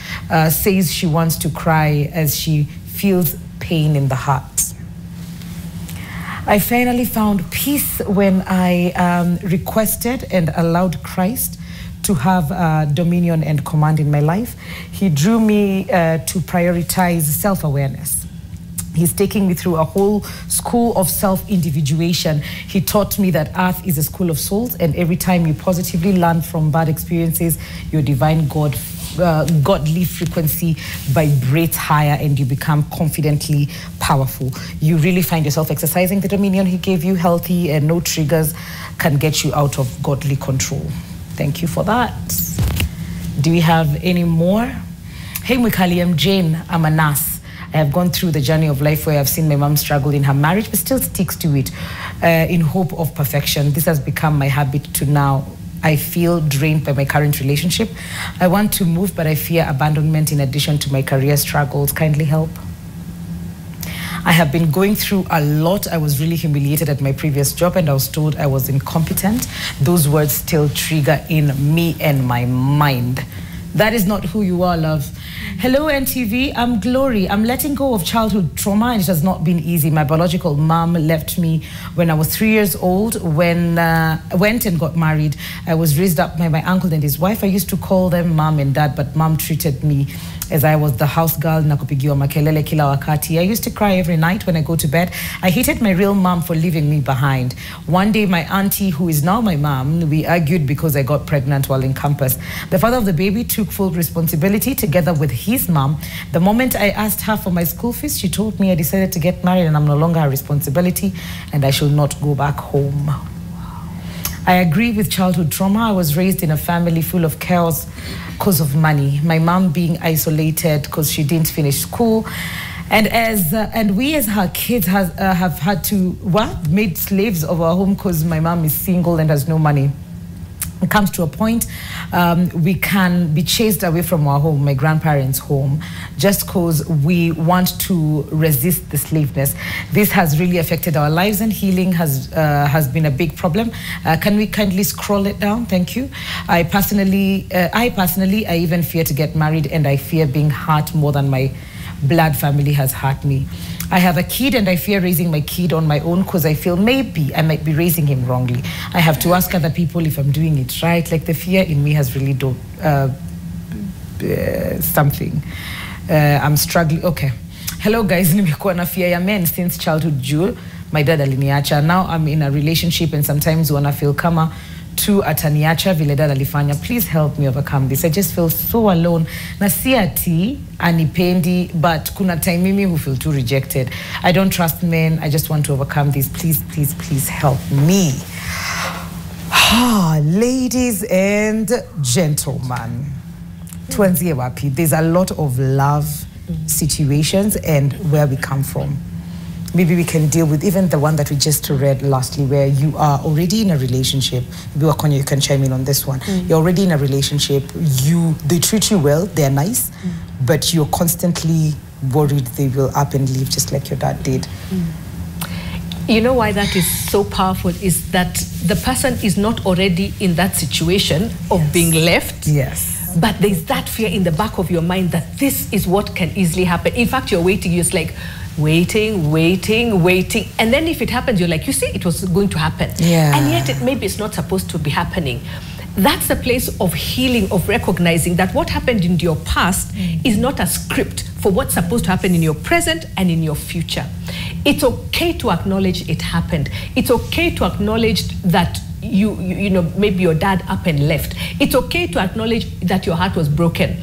says she wants to cry as she feels pain in the heart. I finally found peace when I requested and allowed Christ to have dominion and command in my life. He drew me to prioritize self-awareness. He's taking me through a whole school of self-individuation. He taught me that earth is a school of souls, and every time you positively learn from bad experiences, your divine godly frequency vibrates higher and you become confidently powerful. You really find yourself exercising the dominion he gave you. Healthy and no triggers can get you out of godly control. Thank you for that. Do we have any more? Hey, Mwikali, I'm Jane. I'm a nurse. I have gone through the journey of life where I've seen my mom struggle in her marriage, but still sticks to it in hope of perfection. This has become my habit to now. I feel drained by my current relationship. I want to move, but I fear abandonment in addition to my career struggles. Kindly help. I have been going through a lot. I was really humiliated at my previous job and I was told I was incompetent. Those words still trigger in me and my mind. That is not who you are, love. Hello, NTV. I'm Glory. I'm letting go of childhood trauma and it has not been easy. My biological mom left me when I was 3 years old, when went and got married. I was raised up by my uncle and his wife. I used to call them mom and dad, but mom treated me as I was the house girl, nakupigiwa makelele kila wakati. I used to cry every night when I go to bed. I hated my real mom for leaving me behind. One day, my auntie, who is now my mom, we argued because I got pregnant while in campus. The father of the baby took full responsibility together with his mom. The moment I asked her for my school fees, she told me I decided to get married and I'm no longer her responsibility and I should not go back home. I agree with childhood trauma. I was raised in a family full of chaos because of money. My mom being isolated because she didn't finish school. And we as her kids have had to, made slaves of our home because my mom is single and has no money. It comes to a point we can be chased away from our home, my grandparents' home, just because we want to resist the slaveness. This has really affected our lives and healing has been a big problem. Can we kindly scroll it down? Thank you. I personally, I even fear to get married and I fear being hurt more than my blood family has hurt me. I have a kid and I fear raising my kid on my own because I feel maybe I might be raising him wrongly. I have to ask other people if I'm doing it right. Like the fear in me has really done something. I'm struggling. Okay. Hello guys, nimekuwa na fear ya men since childhood juu. My dad aliniacha. Now I'm in a relationship and sometimes wanna feel kama tu ataniacha vile dad alifanya. Please help me overcome this. I just feel so alone. Na si ati anipendi, but kuna time mimi who feel too rejected. I don't trust men. I just want to overcome this. Please, please, please help me. Ladies and gentlemen, tuanzie wapi? There's a lot of love situations and where we come from. Maybe we can deal with even the one that we just read lastly, where you are already in a relationship. Maybe Wakonyo, you can chime in on this one. You're already in a relationship. They treat you well. They're nice, but you're constantly worried they will up and leave, just like your dad did. You know why that is so powerful is that the person is not already in that situation of being left. Yes. But there's that fear in the back of your mind that this is what can easily happen. In fact, you're waiting. You're just like, waiting. And then if it happens, you're like, you see, it was going to happen. Yeah. And yet maybe it's not supposed to be happening. That's the place of healing, of recognizing that what happened in your past is not a script for what's supposed to happen in your present and in your future. It's okay to acknowledge it happened. It's okay to acknowledge that you know, maybe your dad up and left. It's okay to acknowledge that your heart was broken.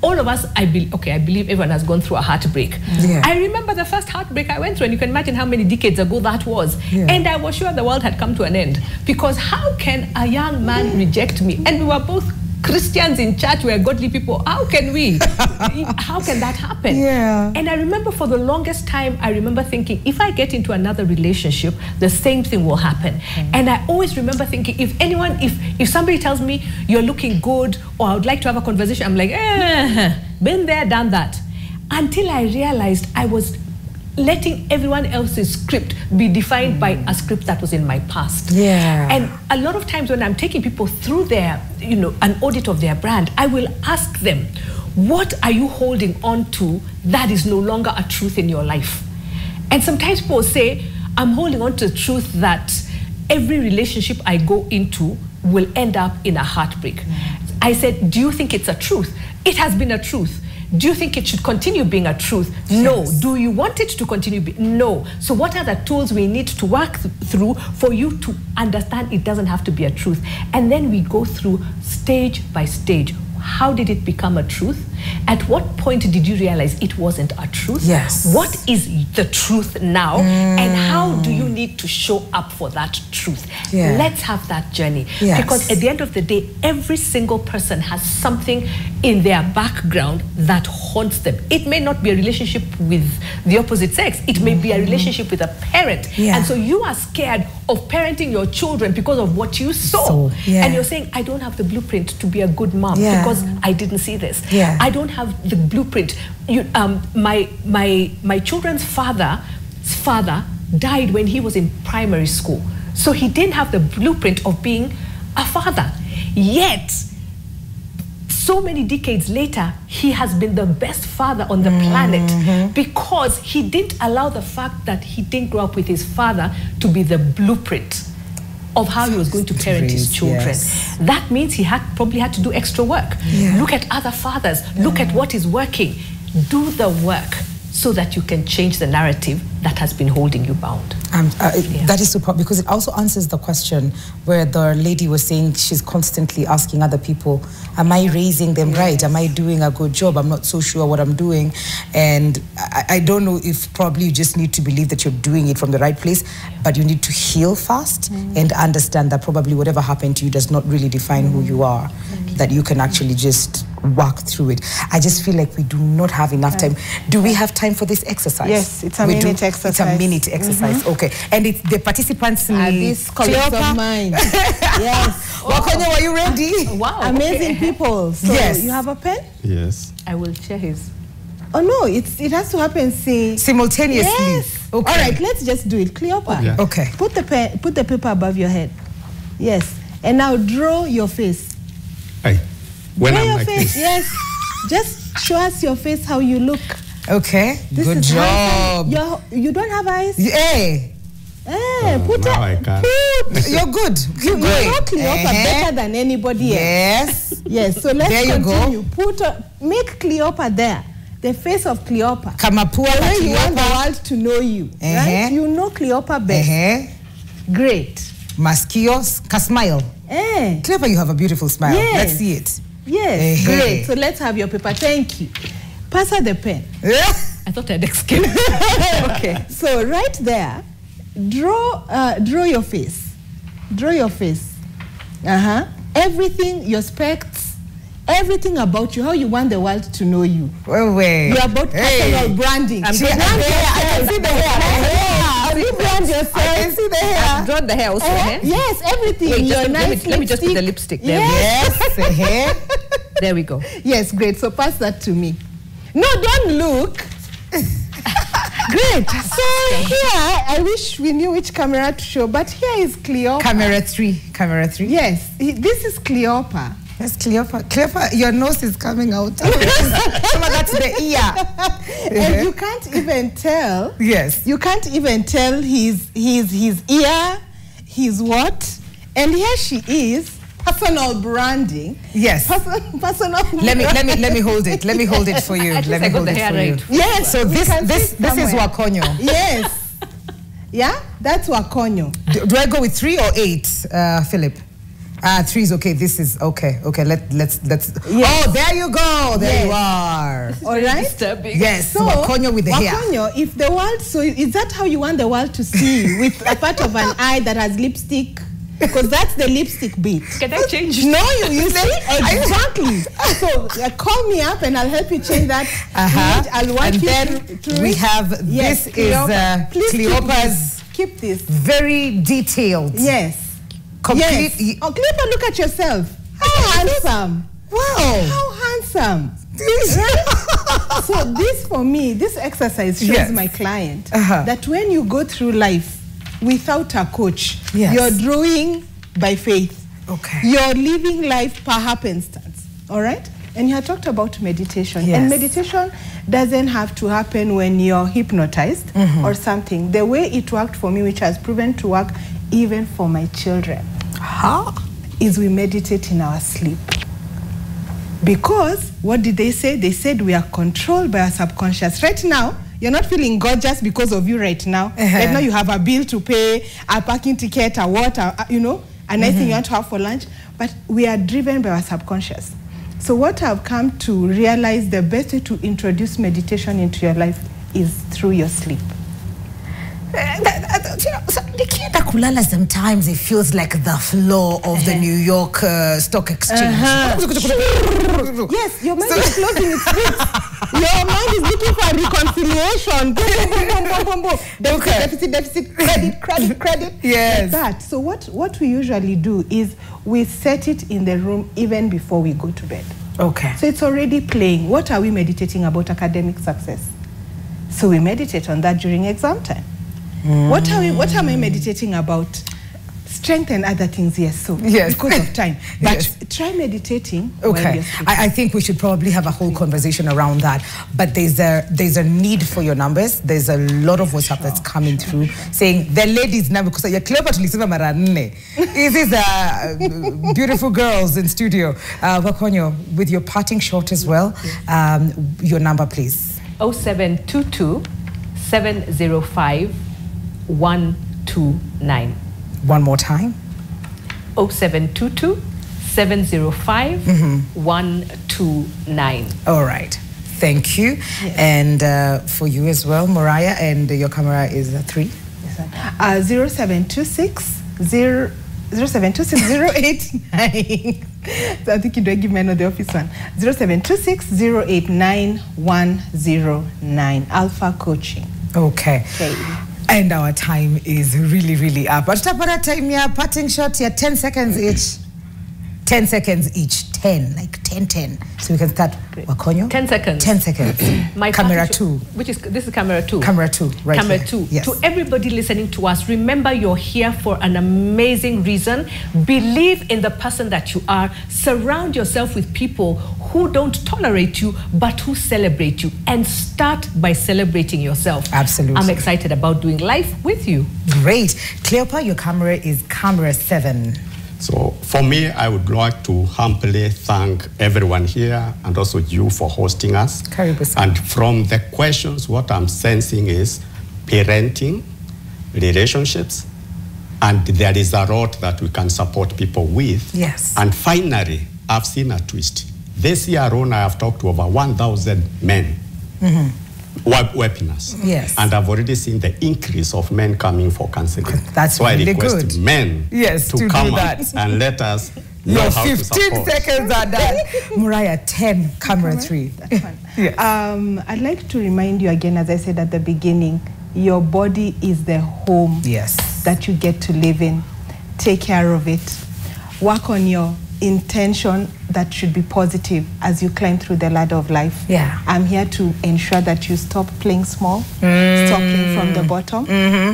All of us, I believe everyone has gone through a heartbreak. Yeah. I remember the first heartbreak I went through, and you can imagine how many decades ago that was. Yeah. And I was sure the world had come to an end. Because how can a young man reject me? And we were both Christians in church, we are godly people. How can we? How can that happen? Yeah. And I remember for the longest time, I remember thinking, if I get into another relationship, the same thing will happen. And I always remember thinking, if somebody tells me you're looking good, or I would like to have a conversation, I'm like, been there, done that. Until I realized I was letting everyone else's script be defined by a script that was in my past. Yeah. And a lot of times when I'm taking people through their, an audit of their brand, I will ask them, what are you holding on to that is no longer a truth in your life? And sometimes people say, I'm holding on to the truth that every relationship I go into will end up in a heartbreak. I said, do you think it's a truth? It has been a truth. Do you think it should continue being a truth? No. Yes. Do you want it to continue being? No. So what are the tools we need to work through for you to understand it doesn't have to be a truth? And then we go through stage by stage. How did it become a truth? At what point did you realize it wasn't a truth? Yes. What is the truth now? And how do you need to show up for that truth? Yeah. Let's have that journey. Yes. Because at the end of the day, every single person has something in their background that haunts them. It may not be a relationship with the opposite sex. It may be a relationship with a parent. Yeah. And so you are scared of parenting your children because of what you saw. And you're saying, I don't have the blueprint to be a good mom because I didn't see this. I don't have the blueprint. My children's father died when he was in primary school. So he didn't have the blueprint of being a father. Yet, so many decades later, he has been the best father on the planet because he didn't allow the fact that he didn't grow up with his father to be the blueprint of how he was going to parent his children. That means he probably had to do extra work. Look at other fathers. Look at what is working. Do the work so that you can change the narrative that has been holding you bound. That is super, because it also answers the question where the lady was saying she's constantly asking other people, am I raising them right? Am I doing a good job? I'm not so sure what I'm doing. And I don't know if probably you just need to believe that you're doing it from the right place, but you need to heal fast and understand that probably whatever happened to you does not really define who you are, that you can actually just work through it. I just feel like we do not have enough time. Do we have time for this exercise? Yes, it's a minute exercise. It's a minute exercise, okay. And it's the participants, these colleagues of mine. Yes. Wakonyo, are you ready? Wow. Amazing people. So you have a pen? Yes. I will share his. Oh no, it has to happen simultaneously. Yes. Okay. All right, let's just do it. Cleopa. Okay. Put the paper above your head. Yes. And now draw your face. Hey. When draw I'm your like face. this. Yes. Just show us your face, how you look. Okay. Good job. You don't have eyes? Hey. Put now I can't. You're good. You know Cleopa better than anybody else. Yes. Yes. So let's continue. Go. Make Cleopa there. The face of Cleopa. Kamapua. The way you want the world to know you. Right? You know Cleopa best. Great. Maskios, smile. Cleopa, you have a beautiful smile. Yes. Let's see it. Yes. Great. So let's have your paper. Thank you. Pass her the pen. I thought I'd escape. Okay. So right there, draw your face. Draw your face. Everything, your specs, everything about you, how you want the world to know you. Wait. You're about personal branding. I can see the hair. You brand yourself. I can see the hair. I've drawn the hair also. Yes, everything. Wait, let me just put the lipstick there. Yes, the hair. There we go. Yes, great. So pass that to me. No, don't look. Great. So here, I wish we knew which camera to show, but here is Cleopa. Camera 3. Camera 3. Yes, this is Cleopa. That's Cleopa. Cleopa, your nose is coming out. That's the ear. And you can't even tell. Yes. You can't even tell his ear, his what. And here she is. Personal branding. Yes. Personal. Let me hold it. Let me hold it for you. Let me hold it for you. Yes. So this is Wakonyo. Yes. Yeah, that's Wakonyo. Do I go with 3 or 8, Philip? 3 is okay. This is okay. Okay. Let's. Yes. Oh, there you go. There you are. All right. Disturbing. Yes. So Wakonyo with the hair. Wakonyo, if the world, so is that how you want the world to see you, with a part of an eye that has lipstick? Because that's the lipstick bit. Can I change? No, you see? Exactly. So call me up and I'll help you change that image. I'll want and you then to we have, this is Cleopa's keep this. Very detailed. Yes. Complete. Yes. Oh, Cleopa, look at yourself. How handsome. Wow. How handsome. Right? So this, for me, this exercise shows my client that when you go through life, without a coach, you're drawing by faith. Okay. You're living life per happenstance. All right? And you had talked about meditation. Yes. And meditation doesn't have to happen when you're hypnotized or something. The way it worked for me, which has proven to work even for my children, is we meditate in our sleep. Because what did they say? They said we are controlled by our subconscious. Right now, you're not feeling gorgeous because of you right now. Right now you have a bill to pay, a parking ticket, a water, a nice thing you want to have for lunch. But we are driven by our subconscious. So what I've come to realize, the best way to introduce meditation into your life is through your sleep. nikienda kulala sometimes it feels like the floor of the New York Stock Exchange. Yes, your mind is closing its lips. Your mind is looking for reconciliation. Deficit, credit. Yes. Like that. So what we usually do is we set it in the room even before we go to bed. Okay. So it's already playing. What are we meditating about? Academic success. So we meditate on that during exam time. What am I meditating about? Strength and other things, yes. So because of time, but try meditating. Okay, I think we should probably have a whole conversation around that. But there's a need for your numbers. There's a lot of WhatsApp that's coming through saying the ladies now because you're Cleopa to listen to This is beautiful girls in studio. Wakonyo, with your parting shot as well. Your number, please. 0722 705 129. One more time. 0722 705 129. All right. Thank you. Yes. And for you as well, Moriah, and your camera is 3. Yes, 0726 089. So I think you don't give me another office one. 0726 089 109. Alpha Coaching. Okay. And our time is really up. But time, yeah, parting shot, yeah, 10 seconds each. 10 seconds each. 10, like 10. So we can start. Wakonyo? 10 seconds. 10 seconds. My camera 2. This is camera 2. Camera 2, right. Camera here. 2. Yes. To everybody listening to us, remember you're here for an amazing reason. Believe in the person that you are. Surround yourself with people who don't tolerate you, but who celebrate you. And start by celebrating yourself. Absolutely. I'm excited about doing life with you. Great. Cleopa, your camera is camera 7. So for me, I would like to humbly thank everyone here and also you for hosting us. And from the questions, what I'm sensing is parenting, relationships, and there is a lot that we can support people with. Yes. And finally, I've seen a twist. This year alone, I have talked to over 1,000 men. Webinars. Yes. And I've already seen the increase of men coming for counseling. That's so really I request good. Men to come do that. and let us know how 15 to support. seconds are done. Moriah, 10, camera 3. That's fun. I'd like to remind you again, as I said at the beginning, your body is the home that you get to live in. Take care of it. Work on your intention that should be positive as you climb through the ladder of life. I'm here to ensure that you stop playing small, stop playing from the bottom.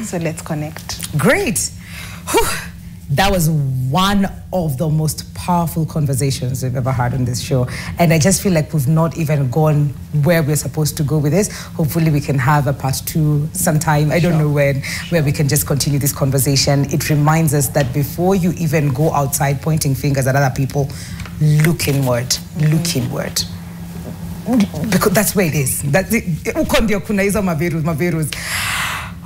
So let's connect. Great. Whew. That was one of the most powerful conversations we've ever had on this show. And I just feel like we've not even gone where we're supposed to go with this. Hopefully we can have a part 2 sometime. I don't know when, where we can just continue this conversation. It reminds us that before you even go outside pointing fingers at other people, look inward, look inward. Because that's where it is.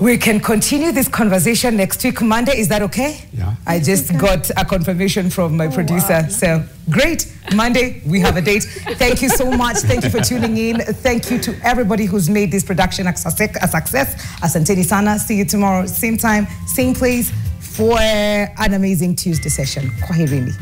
We can continue this conversation next week, Monday. Is that okay? Yeah. I just got a confirmation from my producer. Wow. So great. Monday, we have a date. Thank you so much. Thank you for tuning in. Thank you to everybody who's made this production a success. Asanteni sana. See you tomorrow, same time, same place for an amazing Tuesday session. Kwaherini.